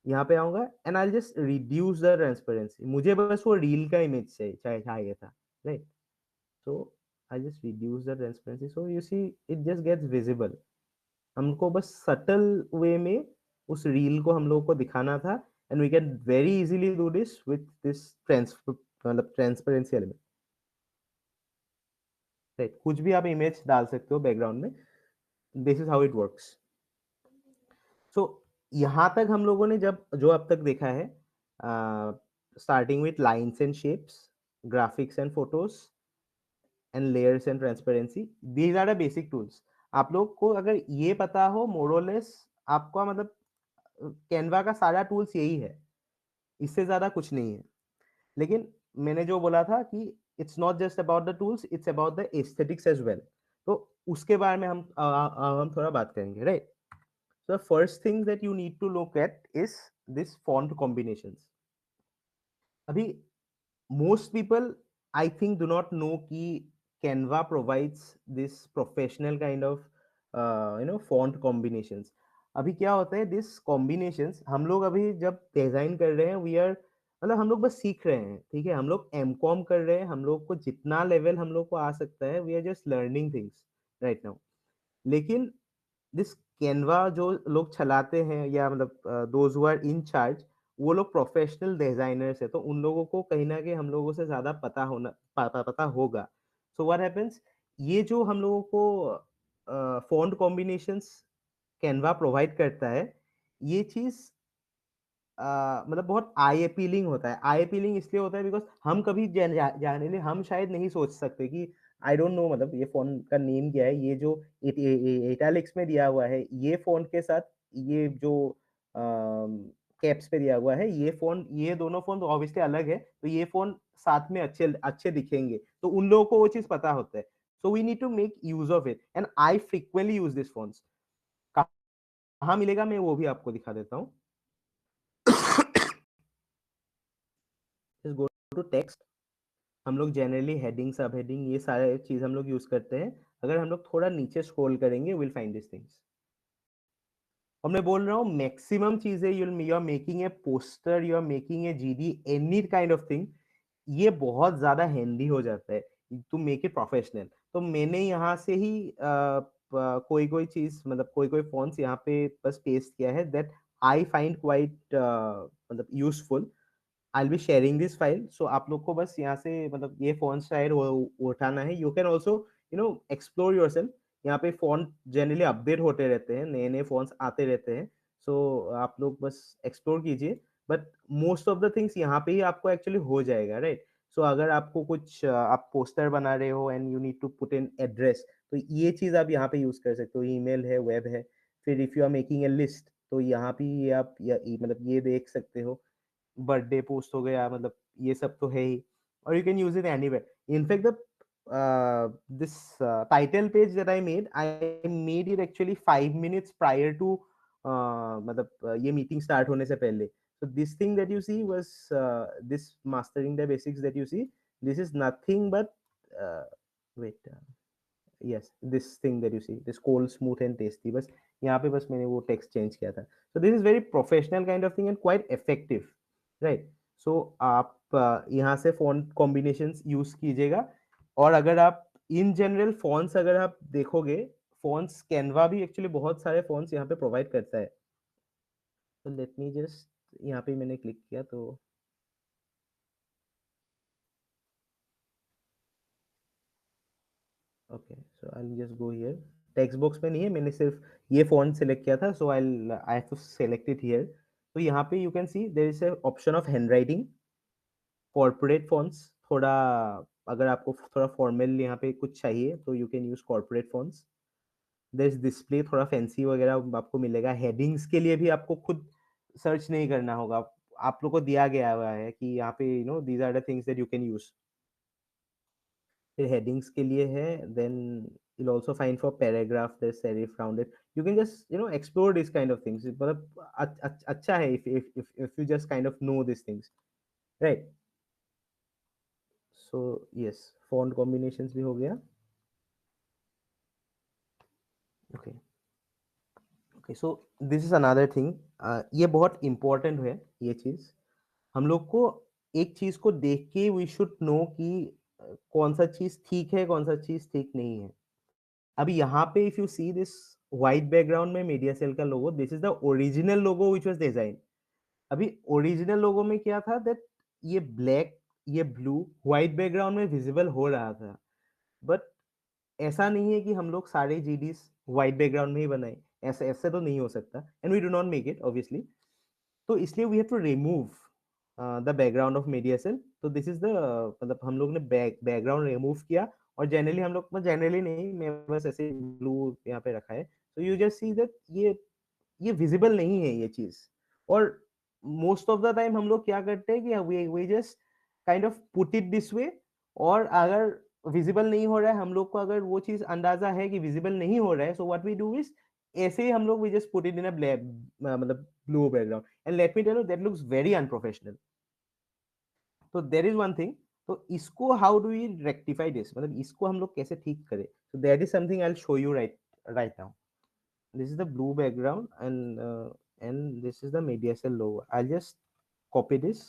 यहाँ पे आऊंगा and I just reduce the transparency. मुझे बस वो रील का इमेज चाहिए था, right. so I just reduce the transparency, so you see it just gets visible। हमको बस सटल वे में उस रील को हम लोगों को दिखाना था, and we can very easily do this with this मतलब ट्रांसपेरेंसी एलिमेंट, राइट। कुछ भी आप इमेज डाल सकते हो बैकग्राउंड में, this is how it works. So यहाँ तक हम लोगों ने जब जो अब तक देखा है, starting with lines and shapes, graphics and photos and layers and transparency, these are the basic tools. आप लोग को अगर ये पता हो मोरलेस, आपका मतलब कैनवा का सारा टूल्स यही है, इससे ज्यादा कुछ नहीं है। लेकिन मैंने जो बोला था कि it's not just about the tools, it's about the aesthetics as well. तो उसके बारे में हम थोड़ा बात करेंगे, right. So first thing that you need to look at is this font combinations. अभी most people I think do not know कि Canva provides this professional kind of font combinations। अभी क्या होता है, दिस कॉम्बिनेशंस हम लोग अभी जब डिजाइन कर रहे हैं, वी आर मतलब हम लोग बस सीख रहे हैं, ठीक है। हम लोग एम कॉम कर रहे हैं, हम लोग को जितना लेवल हम लोग को आ सकता है, we are just learning things right now. लेकिन दिस कैनवा जो लोग चलाते हैं, या मतलब those who are in charge, वो लोग प्रोफेशनल डिजाइनर्स है, तो उन लोगों को कहीं ना कहीं हम लोगों से ज्यादा पता होगा। सो व्हाट हैपेंस, ये जो हम लोगों को फॉन्ट कॉम्बिनेशंस कैनवा प्रोवाइड करता है, ये चीज मतलब बहुत आई अपीलिंग होता है। आई अपीलिंग इसलिए होता है बिकॉज हम कभी जाने हम शायद नहीं सोच सकते कि आई डोंट नो मतलब ये फोन का नेम क्या है, ये जो इटैलिक्स में दिया हुआ है, ये फोन के साथ ये जो कैप्स पे दिया हुआ है, ये फोन, ये दोनों फोन तो ऑब्वियसली अलग है, तो ये फोन साथ में अच्छे अच्छे दिखेंगे, तो उन लोगों को वो चीज पता होता है। So we need to make use of it and I frequently use this fonts. कहाँ मिलेगा मैं वो भी आपको दिखा देता हूँ। Go to text. हम लोग जनरली हेडिंग सब हेडिंग ये सारे चीज हम लोग यूज करते हैं। अगर हम लोग थोड़ा नीचे स्क्रॉल करेंगे विल फाइंड दिस थिंग्स। और मैं बोल रहा हूँ मैक्सिमम चीजें you are making a poster, you are making a GD, any kind of thing, ये बहुत ज्यादा हैंडी हो जाता है टू मेक इट प्रोफेशनल। तो मैंने यहाँ से ही कोई कोई चीज मतलब कोई कोई फॉन्ट्स यहाँ पे बस पेस्ट किया है दैट आई फाइंड क्वाइट मतलब useful. I will be sharing this file, so आप लोग को बस यहाँ से मतलब ये फॉन्ट शायद उठाना है। You can also explore your self. यहाँ पे फॉन्ट जनरली अपडेट होते रहते हैं, नए नए फॉन्ट्स आते रहते हैं, सो आप लोग बस एक्सप्लोर कीजिए। But most of the things यहाँ पे ही आपको एक्चुअली हो जाएगा, राइट। सो अगर आपको कुछ आप पोस्टर बना रहे हो and you need to put in address, तो ये चीज आप यहाँ पे यूज कर सकते हो। ईमेल है, वेब है। फिर if you are making a list, तो यहाँ पे ये आप मतलब ये देख सकते हो। बर्थडे पोस्ट हो गया, मतलब ये सब तो है ही, और you can use it anywhere. In fact the this title page that I made it actually 5 minutes prior to मतलब ये मीटिंग स्टार्ट होने से पहले. So this thing that you see was this mastering the basics that you see. This is nothing but uh, wait. Yes, this thing that you see, this cold, smooth and tasty. बस यहाँ पे बस मैंने वो text change किया था. So this is very professional kind of thing and quite effective, right? So आप यहाँ से font combinations use कीजिएगा. और अगर आप in general fonts अगर आप देखोगे, fonts Canva भी actually बहुत सारे fonts यहाँ पे provide करता है. So let me just यहाँ पे मैंने click किया तो okay. So I just go here. Text box में नहीं है, मैंने सिर्फ ये फॉन्ट सेलेक्ट किया था. So I have to select it here. तो यहाँ पे you can see there is a option of handwriting, corporate fonts. थोड़ा अगर आपको थोड़ा फॉर्मल यहाँ पे कुछ चाहिए तो you can use corporate fonts. There is display, थोड़ा फैंसी वगैरह आपको मिलेगा. हेडिंग्स के लिए भी आपको खुद सर्च नहीं करना होगा, आप लोग को दिया गया हुआ है कि यहाँ पे you know these are the things that you can use. फिर हेडिंग्स के लिए है. Then you'll also find for paragraph there's serif rounded. You can just you know explore these kind of things. मतलब अच्छा है if you just kind of know these things, right? So yes, font combinations भी हो गया. Okay. Okay, so this is another thing. ये बहुत important है ये चीज. हम लोग को एक चीज को देख के we should know कि कौन सा चीज ठीक है, कौन सा चीज ठीक नहीं है. अभी यहाँ पे if you see this white background में मीडिया सेल का logo, this is the original logo which was design. अभी ओरिजिनल लोगो में क्या था दैट ये ब्लैक, ये ब्लू व्हाइट बैकग्राउंड में विजिबल हो रहा था. बट ऐसा नहीं है कि हम लोग सारे जीडीस व्हाइट बैकग्राउंड में ही बनाए. ऐसे ऐसे तो नहीं हो सकता and we do not make it obviously. तो इसलिए we have to remove the background of media cell. तो दिस इज द मतलब हम लोग ने बैकग्राउंड रिमूव किया. और जनरली हम लोग, जनरली नहीं, मैं बस ऐसे ब्लू यहाँ पे रखा है. तो यू जस्ट सी दैट ये विजिबल नहीं है ये चीज. और मोस्ट ऑफ द टाइम हम लोग क्या करते हैं कि we just kind of put it this way. और अगर विजिबल नहीं हो रहा है, हम लोग को अगर वो चीज अंदाजा है कि विजिबल नहीं हो रहा है, so what we do is ऐसे ही हम लोग we just put it in a black मतलब blue background. And let me tell you that looks very unprofessional. तो देयर इज वन थिंग. तो इसको how do we rectify this, मतलब इसको हम लोग कैसे ठीक करें. So that is something I will show you right now. This is the blue background and this is the media cell logo. I'll just copy this.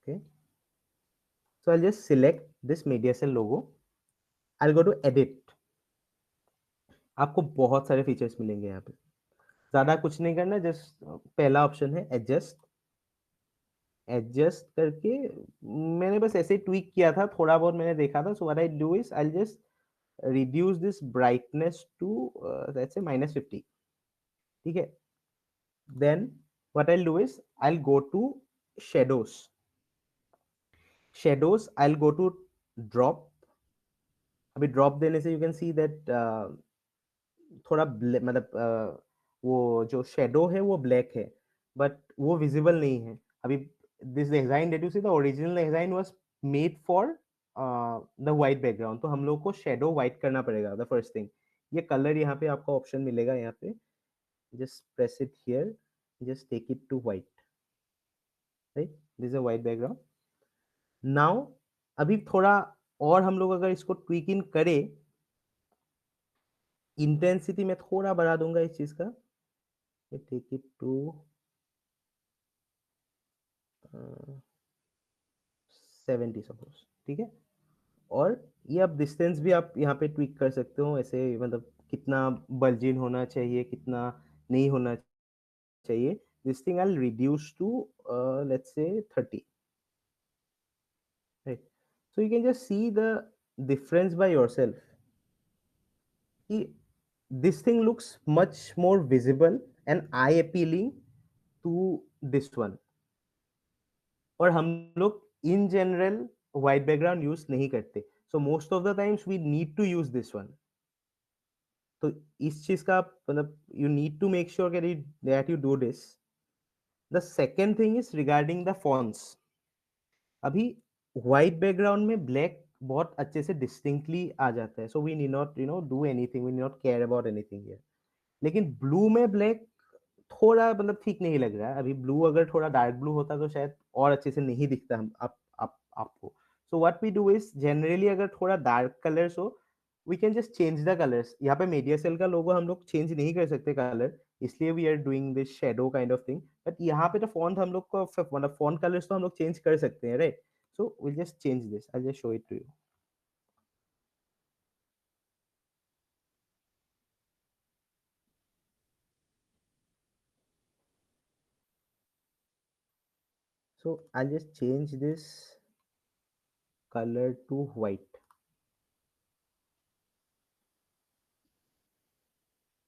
Okay, so I'll just select this media cell logo. I'll go to edit. आपको बहुत सारे features मिलेंगे यहाँ पे. ज्यादा कुछ नहीं करना, जस्ट पहला ऑप्शन है एडजस्ट. एडजस्ट करके मैंने बस ऐसे ट्वीक किया था, थोड़ा बहुत मैंने देखा था. सो what I do is I just reduce this brightness to let's say -50. ठीक है. Then what I'll do is I'll go to shadows. I'll go to drop. अभी ड्रॉप देने से यू कैन सी दैट थोड़ा मतलब वो जो शेडो है वो ब्लैक है, बट वो विजिबल नहीं है. अभी this design that you see, the original design was made for the white background. तो हम लोग को शेडो वाइट करना पड़ेगा. द फर्स्ट थिंग, ये कलर यहाँ पे आपका ऑप्शन मिलेगा. यहाँ पे just press it here, just take it to white. Right, this is a white background. Now अभी थोड़ा और हम लोग अगर इसको ट्वीक इन करें, इंटेंसिटी में थोड़ा बढ़ा दूंगा इस चीज का. Take it to 70 suppose. ठीक है. और ये आप डिस्टेंस भी आप यहाँ पे ट्वीक कर सकते हो ऐसे, मतलब कितना बल्जिन होना चाहिए, कितना नहीं होना चाहिए. This thing I reduce to let's say 30. Right. So you can just see the difference by yourself कि this thing looks much more visible and eye appealing to this one. और हम लोग in general white background use नहीं करते, so most of the times we need to use this one. तो इस चीज का मतलब you need to make sure that you do this. The second thing is regarding the fonts. अभी white background में black बहुत अच्छे से डिस्टिंक्टली आ जाता है, so we need not do anything, we need not care about anything here. लेकिन blue में ब्लैक थोड़ा मतलब ठीक नहीं लग रहा है। अभी ब्लू अगर थोड़ा डार्क ब्लू होता तो शायद और अच्छे से नहीं दिखता हम आप आपको। So what we do is generally अगर थोड़ा डार्क कलर्स हो, we can just change the colours. यहाँ पे मीडिया सेल का लोगो हम लोग चेंज नहीं कर सकते कलर, इसलिए we are doing this shadow kind of thing. But यहाँ पे तो फॉन्ट हम लोग को मतलब फॉन्ट कलर्स तो हम लोग चेंज कर सकते हैं, right? So will just change this, I just show it to you. So I'll just change this color to white.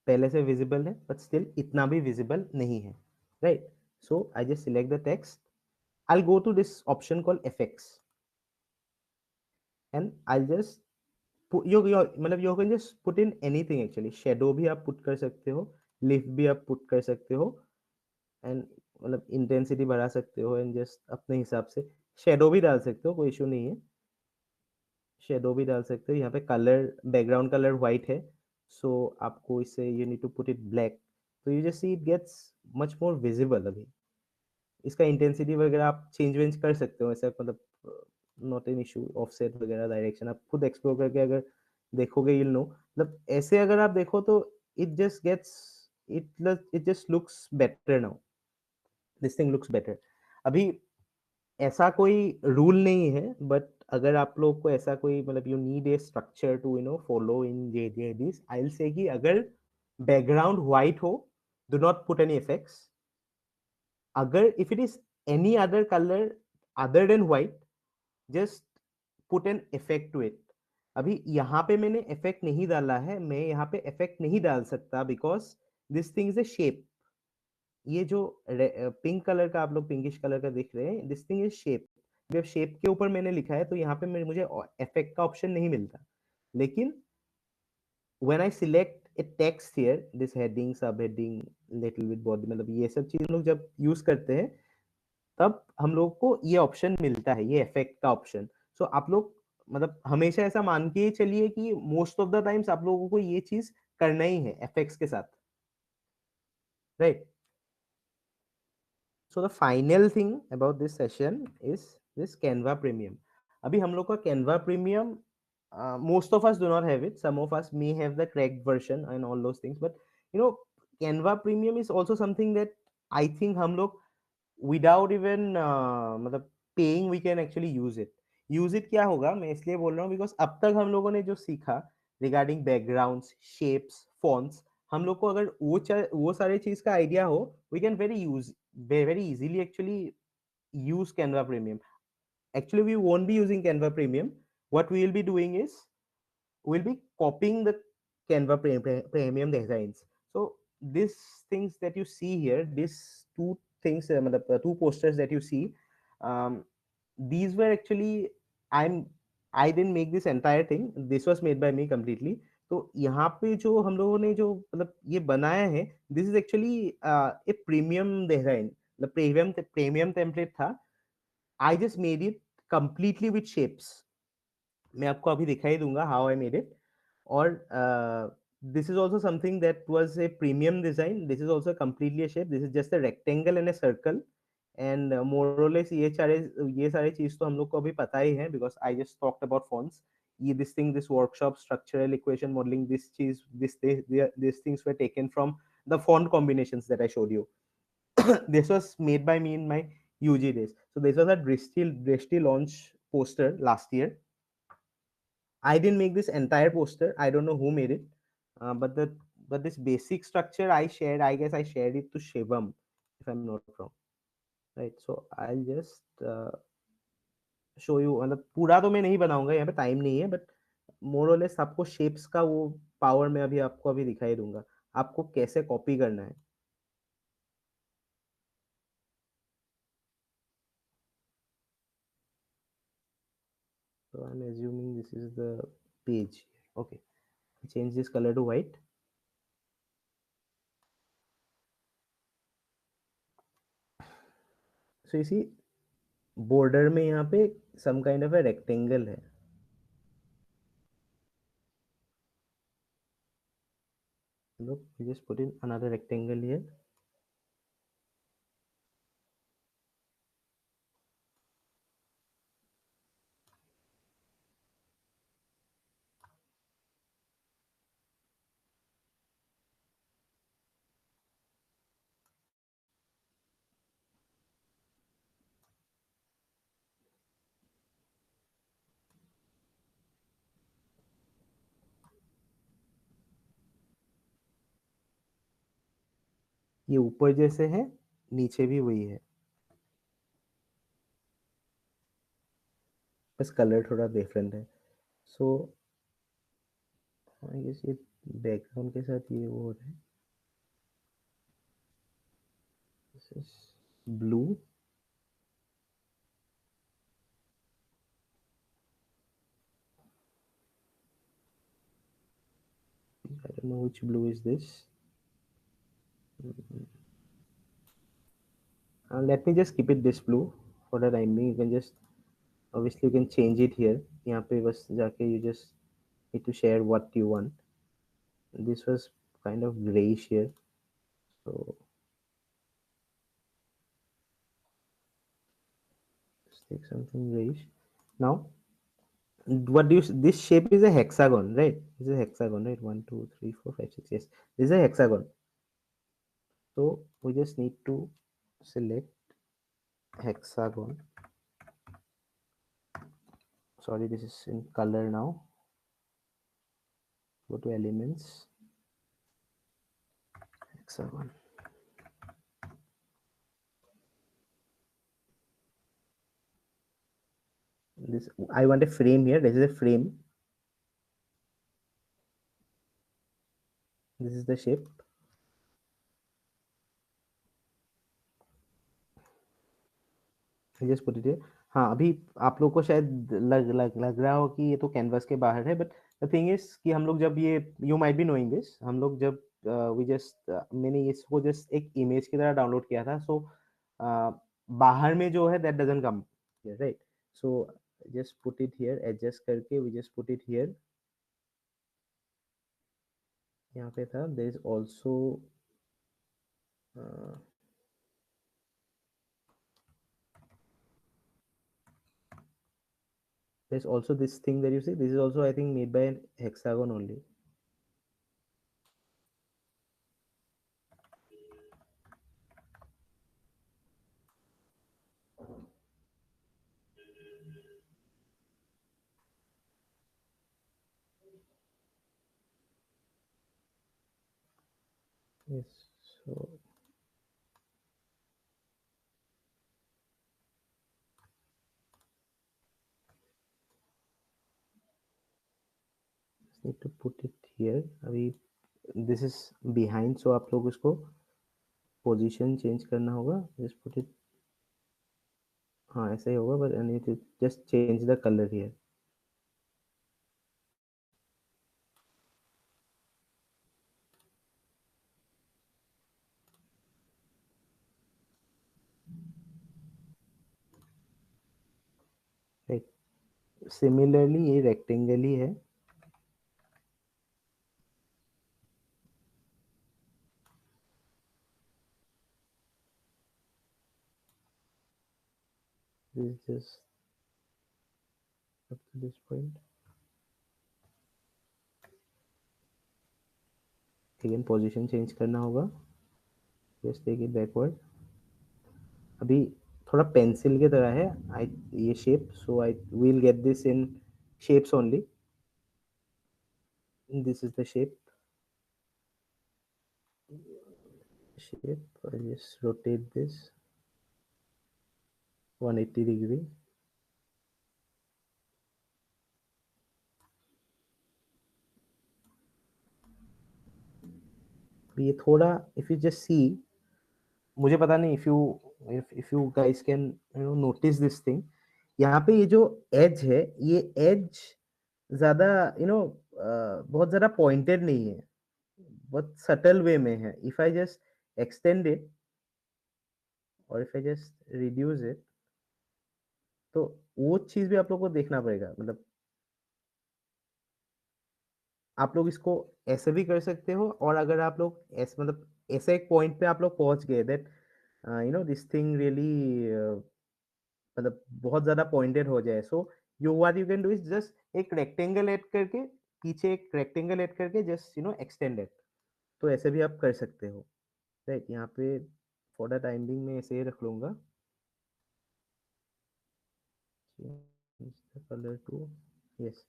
पहले से विजिबल है बट स्टिल इतना भी विजिबल नहीं है, right? So I just select the text, I go to this option called effects and I just मतलब you can just put in anything actually. Shadow भी आप पुट कर सकते हो, लिफ्ट भी आप पुट कर सकते हो, एंड मतलब इंटेंसिटी बढ़ा सकते हो, एंड जस्ट अपने हिसाब से शेडो भी डाल सकते हो, कोई इशू नहीं है। शेडो भी डाल सकते हो। यहाँ पे कलर बैकग्राउंड कलर व्हाइट है, सो आपको इसे you need to put it black, तो you just see it gets much more visible. अभी इसका इंटेंसिटी वगैरह आप चेंज वेंज कर सकते हो, ऐसा मतलब नॉट एन इशू। ऑफसेट वगैरह डायरेक्शन आप खुद एक्सप्लोर करके अगर देखोगे यू नो, मतलब ऐसे अगर आप देखो तो it just gets it just looks better now, this thing looks better. अभी ऐसा कोई रूल नहीं है, बट अगर आप लोग को ऐसा कोई मतलब you need a structure to follow in जेडीएडीज, आई विल से कि अगर बैकग्राउंड व्हाइट हो, do not put any effects. अगर if it is any other colour other than white, just put an effect to it. अभी यहाँ पे मैंने effect नहीं डाला है, मैं यहाँ पे इफेक्ट नहीं डाल सकता because this thing is A shape. ये जो पिंक कलर का आप लोग पिंकिश कलर का देख रहे हैं, दिस थिंग इज शेप। जब शेप के ऊपर मैंने लिखा है तो यहाँ पे मुझे इफेक्ट का ऑप्शन नहीं मिलता। लेकिन when I select A text here, this heading सब हेडिंग लिटिल बिट बॉडी, मतलब ये सब चीज लोग जब यूज करते हैं तब हम लोग को ये ऑप्शन मिलता है, ये इफेक्ट का ऑप्शन। सो आप लोग मतलब हमेशा ऐसा मान के चलिए कि मोस्ट ऑफ द टाइम्स आप लोगों को ये चीज करना ही है इफेक्ट्स के साथ, right? So the final thing about this session is this Canva Premium. अभी हम लोग का Canva Premium, most of us do not have it. Some of us may have the cracked version and all those things. But you know, Canva Premium is also something that I think हम लोग without even मतलब paying we can actually use it. Use it क्या होगा, मैं इसलिए बोल रहा हूँ because अब तक हम लोगों ने जो सीखा regarding backgrounds, shapes, fonts, हम लोग को अगर वो सारे चीज का आइडिया हो, we can very easily actually use Canva Premium. Actually, we won't be using Canva Premium. What we will be doing is we'll be copying the Canva Premium designs. So these things that you see here, these two things, two posters that you see, um, these were actually I'm I didn't make this entire thing. This was made by me completely. तो यहाँ पे जो हम लोगों ने जो मतलब ये बनाया है, this is actually a premium design, मतलब प्रीमियम टेम्पलेट था। I just made it completely with shapes. मैं आपको अभी दिखाई दूंगा हाउ आई मेड इट। और this is also something that was a premium design. This is also completely a shape, this is just a rectangle and a circle, and more or less ये सारे चीज तो हम लोग को अभी पता ही है because I just talked about fonts. ये this workshop structural equation modelling, this चीज this things were taken from the font combinations that I showed you. This was made by me in my UG days. So this was a Drishti launch poster last year. I didn't make this entire poster. I don't know who made it, but this basic structure I shared. I guess I shared it to Shivam, if I'm not wrong. Right. So I'll just show you. मतलब पूरा तो मैं नहीं बनाऊंगा, यहाँ पे time नहीं है, बट मोर और लेस आपको शेप्स का वो पावर मैं अभी आपको अभी दिखाई दूंगा, आपको कैसे कॉपी करना है। So I'm assuming this is the page. Okay. Change this color to white. So you see border में यहाँ पे some kind of a rectangle है. Look, we just put in another rectangle here. ये ऊपर जैसे है, नीचे भी वही है, बस कलर थोड़ा डिफरेंट है. सो आई गेस ये बैकग्राउंड के साथ ये वो हो रहा है. This is blue. I don't know which blue is this. Let me just keep it this blue for the time being. You can just obviously you can change it here. यहाँ पे बस जाके you just need to share what you want. This was kind of grayish here, so let's take something grayish. Now, what do you? This shape is a hexagon, right? This is a hexagon, right? 1, 2, 3, 4, 5, 6. Yes, this is a hexagon. So we just need to select hexagon. Sorry, this is in color now. Go to elements, hexagon. This I want a frame here. This is a frame. This is the shape. Just put it here. हाँ, अभी आप लोग को शायद लग रहा हो कि ये तो कैनवस के बाहर है, बट द थिंग इज कि हम लोग जब ये you might be knowing this, हम लोग जब वी जस्ट मैंने इसको जस्ट एक इमेज की तरह डाउनलोड किया था. सो बाहर में जो है that doesn't come here, right? So just put it here, adjust करके we just put it here. यहाँ पे था, there is also there's also this thing that you see. This is also I think made by an hexagon only. Yes, so just need to put it here. अभी this is behind, so आप लोग इसको position change करना होगा. just put it, हाँ ऐसा ही होगा, but I need to just change the color here. right, similarly ये rectangle ही है. This is just up to this point. again position change करना होगा. just take it backward. अभी थोड़ा पेंसिल की तरह है आई ये shape. So I will get this in shapes only. This is the shape. I just rotate this 180 degree. ये थोड़ा if you just see, मुझे पता नहीं if you guys can notice this thing. यहाँ पे ये जो edge है, ये edge ज्यादा बहुत ज्यादा pointed नहीं है, बहुत subtle way में है. if I just extend it or if I just reduce it, तो वो चीज भी आप लोग को देखना पड़ेगा। मतलब आप लोग इसको ऐसे भी कर सकते हो, और अगर आप लोग ऐसे मतलब ऐसे एक पॉइंट पे आप लोग पहुंच गए दैट दिस थिंग रियली मतलब बहुत ज्यादा पॉइंटेड हो जाए, so you what you can do is just एक रेक्टेंगल ऐड करके, पीछे एक रेक्टेंगल ऐड करके जस्ट एक्सटेंड इट। तो ऐसे भी आप कर सकते हो। राइट, यहाँ पे फॉर द टाइम बिंग मैं ऐसे ही रख लूंगा। Colour too, yes.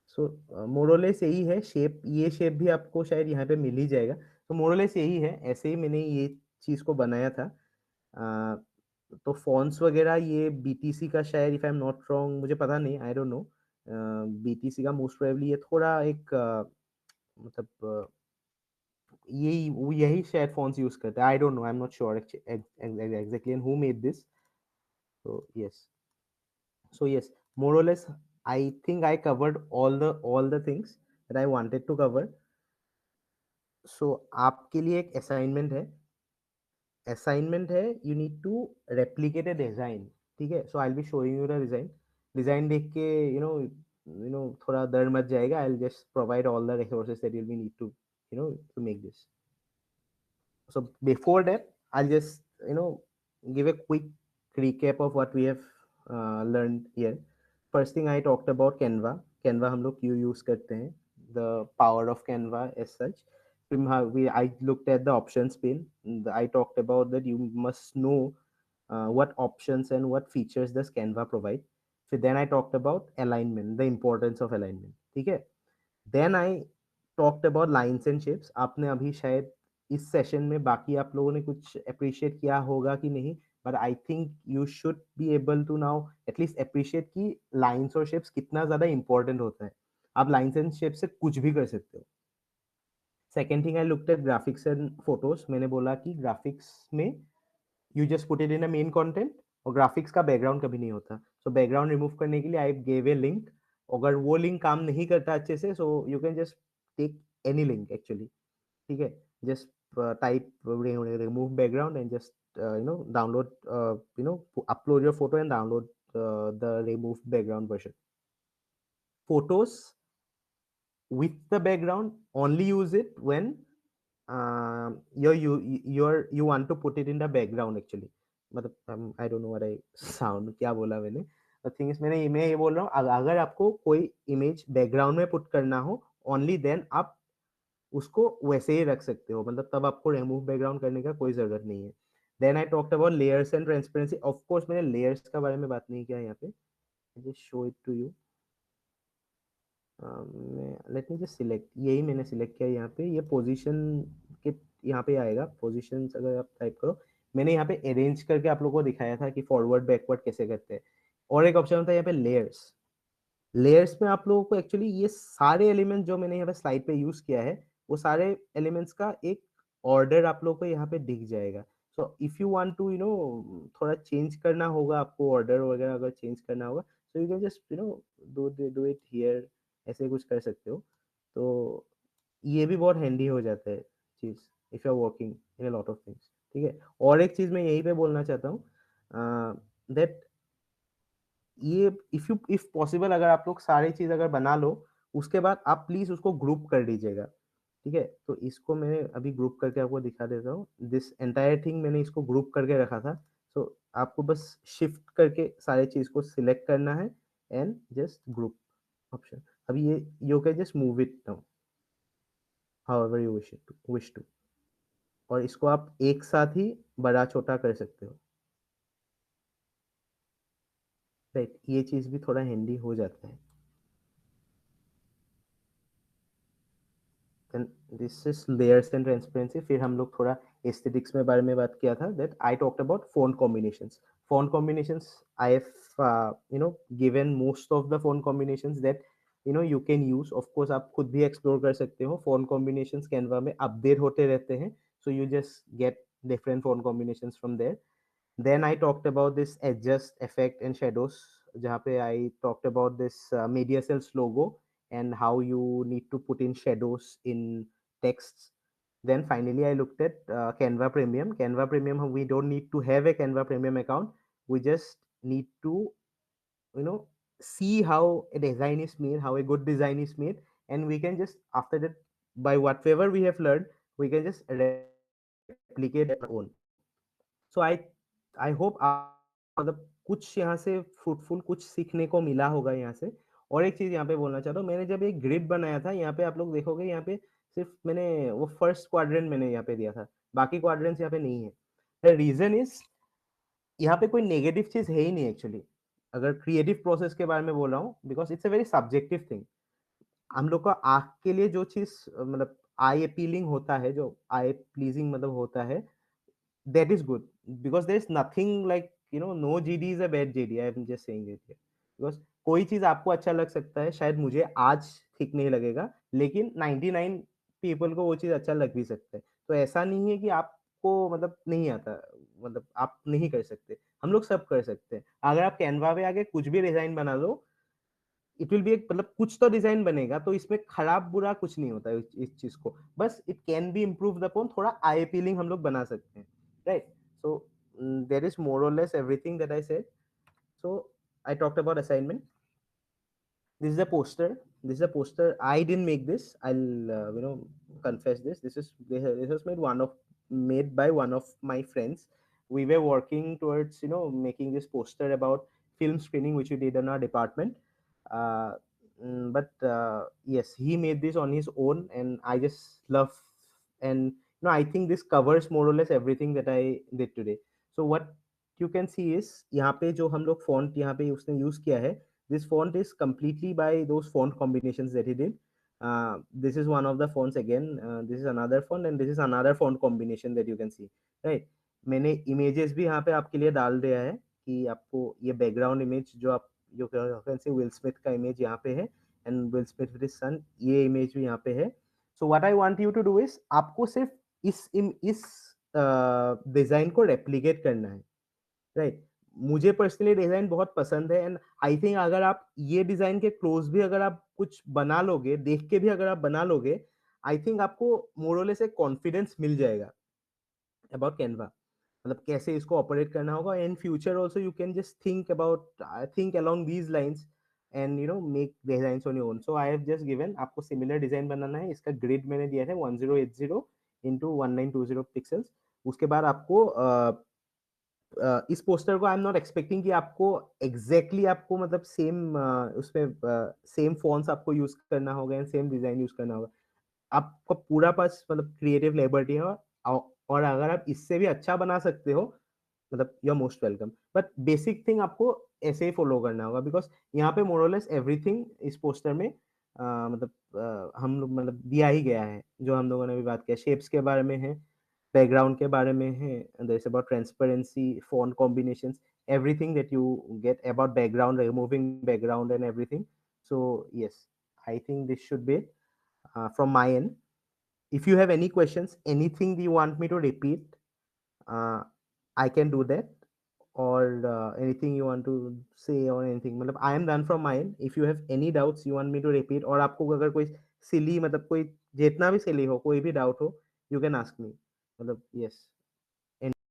So more or less यही है शेप, ये शेप भी आपको शायद यहाँ पे मिल ही जाएगा। तो मोरलेस यही है, ऐसे ही मैंने ये चीज को बनाया था। तो फॉन्ट्स वगैरह ये बीटीसी का शायद, if I am not wrong, मुझे पता नहीं, आई डोंट नो। बीटीसी का मोस्ट प्रोबेबली ये थोड़ा एक मतलब यही यही शायद फॉन्ट्स यूज करता है। I don't know, I am not sure exactly and who made this. तो yes, so yes, more or less I think I covered all the things that I wanted to cover. So आपके लिए एक assignment है, you need to replicate a design. ठीक है, so I will be showing you the design. Design देख के थोड़ा डर मच जाएगा। I will just provide all the resources that you'll be need to make this. So before that, I'll just give a quick recap of what we have learned here. First thing I talked about Canva. Canva हम लोग क्यों use करते हैं, the power of Canva as such. I looked at the options pane. I talked about that you must know what options and what features does Canva provide. So then I talked about alignment, the importance of alignment. ठीक है, then I talked about lines and shapes. आपने अभी शायद इस session में बाकी आप लोगों ने कुछ अप्रिशिएट किया होगा कि नहीं, but I think you should be able to now at least appreciate कि लाइन्स और शेप्स कितना ज्यादा इंपॉर्टेंट होता है। आप लाइन्स एंड शेप से कुछ भी कर सकते हो। Second thing I looked at graphics and photos. मैंने बोला कि ग्राफिक्स में you just put it in a main content, और ग्राफिक्स का बैकग्राउंड कभी नहीं होता। सो बैकग्राउंड रिमूव करने के लिए आई गेव ए लिंक। अगर वो लिंक काम नहीं करता अच्छे से, so you can just take any link actually. ठीक है, just type remove background and just download, upload your photo and download the removed background version. Photos with the background, only use it when you want to put it in the background actually. मतलब I don't know what I sound क्या बोला मैंने। The thing is मैं ये बोल रहा हूँ, अगर आपको कोई इमेज बैकग्राउंड में पुट करना हो, ओनली देन आप उसको वैसे ही रख सकते हो, मतलब तब आपको रिमूव बैकग्राउंड करने का कोई जरूरत नहीं है। Then I talked about layers and transparency. Of course मैंने लेयर्स का बारे में बात नहीं किया यहाँ पे, just show it to you. Let me just select, यही मैंने सिलेक्ट किया यहाँ पे, ये पोजीशन के यहाँ पे आएगा पोजीशंस। अगर आप टाइप करो, मैंने यहाँ पे अरेंज करके आप लोगों को दिखाया था कि फॉरवर्ड बैकवर्ड कैसे करते हैं। और एक ऑप्शन था यहाँ पे लेयर्स। लेयर्स में आप लोगों को एक्चुअली ये सारे एलिमेंट जो मैंने यहाँ पे स्लाइड पे यूज किया है, वो सारे एलिमेंट्स का एक ऑर्डर आप लोगों को यहाँ पे दिख जाएगा। So if you want to थोड़ा चेंज करना होगा आपको, ऑर्डर वगैरह अगर चेंज करना होगा, so you can just do it here, ऐसे कुछ कर सकते हो। तो ये भी बहुत हैंडी हो जाता है चीज, if you are working in a lot of things. ठीक है, और एक चीज मैं यहीं पे बोलना चाहता हूँ, दैट ये इफ पॉसिबल अगर आप लोग सारी चीज अगर बना लो, उसके बाद आप प्लीज उसको ग्रुप कर दीजिएगा। ठीक है, तो इसको मैं अभी ग्रुप करके आपको दिखा देता हूँ। दिस एंटायर थिंग मैंने इसको ग्रुप करके रखा था। सो आपको बस शिफ्ट करके सारे चीज को सिलेक्ट करना है एंड जस्ट ग्रुप ऑप्शन। अभी ये you can just move it now however you wish to, और इसको आप एक साथ ही बड़ा छोटा कर सकते हो। राइट, ये चीज भी थोड़ा हैंडी हो जाता है। This is layers and transparency. फिर हम लोग थोड़ा एस्थेटिक्स में बारे में बात किया था, that I talked about font combinations. Font combinations I have given most of the font combinations that you can use. Of course आप खुद भी एक्सप्लोर कर सकते हो, फॉन्ट कॉम्बिनेशंस कैनवा में अपडेट होते रहते हैं, so you just get different font combinations from there. Then I talked about this adjust effect and shadows, जहाँ पे I talked about this media cells logo and how you need to put in shadows in texts. Then finally I looked at Canva Premium. Canva Premium, we don't need to have a Canva Premium account. We just need to you know see how a design is made, how a good design is made, and we can just after that, by whatever we have learned, we can just replicate that on our own. So I hope आपको मतलब कुछ यहाँ से fruitful कुछ सीखने को मिला होगा यहाँ से। और एक चीज यहाँ पे बोलना चाहता हूँ, मैंने जब एक ग्रिड बनाया था यहाँ पे आप लोग देखोगे यहाँ पे सिर्फ मैंने वो फर्स्ट क्वाड्रेंट मैंने यहाँ पे दिया था, बाकी क्वाड्रेंट्स यहाँ पे नहीं है। रीजन इज यहाँ पे कोई नेगेटिव चीज है ही नहीं एक्चुअली, अगर क्रिएटिव प्रोसेस के बारे में बोल रहा हूँ, because it's a very subjective thing. हम लोग का आंख के लिए जो चीज मतलब आई अपीलिंग होता है, जो आई प्लीजिंग मतलब होता है, that is good, because there is nothing like no GD is a bad GD. I am just saying it here because कोई चीज आपको अच्छा लग सकता है, शायद मुझे आज ठीक नहीं लगेगा, लेकिन 99 पीपल को वो चीज अच्छा लग भी सकता है। तो ऐसा नहीं है कि आपको मतलब नहीं आता, मतलब आप नहीं कर सकते, हम लोग सब कर सकते हैं। अगर आप कैनवा पे आके कुछ भी डिजाइन बना लो, इट विल बी एक मतलब कुछ तो डिजाइन बनेगा, तो इसमें खराब बुरा कुछ नहीं होता है इस चीज को, बस it can be improved upon, थोड़ा आई अपीलिंग हम लोग बना सकते हैं, right? So there is more or less everything that I said. So I talked about assignment. This is a poster. This is a poster. I didn't make this. I'll confess this. This was made by one of my friends. We were working towards making this poster about film screening, which we did in our department. Uh, but yes, he made this on his own, and I just love, and I think this covers more or less everything that I did today. So what you can see is यहाँ पे जो हम लोग font यहाँ पे उसने use किया है, this font is completely by those font combinations that he did. This is one of the fonts again. This is another font, and this is another font combination that you can see, right? मैंने images भी यहाँ पे आपके लिए डाल दिया है कि आपको ये background image जो आप जो कैन से विल स्मिथ का इमेज यहाँ पे है, and Will Smith with his son, ये इमेज भी यहाँ पे है। So what I want you to do is आपको सिर्फ इस डिजाइन को रेप्लिकेट करना है, राइट? मुझे पर्सनली डिजाइन बहुत पसंद है, एंड आई थिंक अगर आप ये डिजाइन के क्लोज भी अगर आप कुछ बना लोगे, देख के भी अगर आप बना लोगे, आई थिंक आपको मोरले से कॉन्फिडेंस मिल जाएगा अबाउट कैनवा, मतलब कैसे इसको ऑपरेट करना होगा। In future also you can just think about think along these lines and make design on your own. So I have just given आपको सिमिलर डिजाइन बनाना है, इसका ग्रिड मैंने दिया है 1080 इंटू 1920 पिक्सल्स। उसके बाद आपको इस पोस्टर को आई एम नॉट एक्सपेक्टिंग कि आपको एग्जैक्टली आपको मतलब सेम उसमें सेम फॉन्ट्स आपको यूज करना होगा एंड सेम डिजाइन यूज करना होगा। आपका पूरा पास मतलब क्रिएटिव लिबर्टी है, और अगर आप इससे भी अच्छा बना सकते हो, मतलब you are most welcome. But basic thing आपको ऐसे ही फॉलो करना होगा, बिकॉज यहाँ पे मोरलेस एवरीथिंग इस पोस्टर में मतलब हम लोग मतलब दिया ही गया है, जो हम लोगों ने भी बात किया, शेप्स के बारे में है, बैकग्राउंड के बारे में है, there is about transparency, font combinations, everything that you get about background, removing background and everything. So yes, I think this should be it from my end. If you have any questions, anything you want me to repeat, uh, I can do that, or anything you want to say or anything, मतलब I am done from my end. If you have any doubts you want me to repeat, और आपको अगर कोई silly मतलब कोई जितना भी silly हो, कोई भी doubt हो, you can ask me, मतलब yes.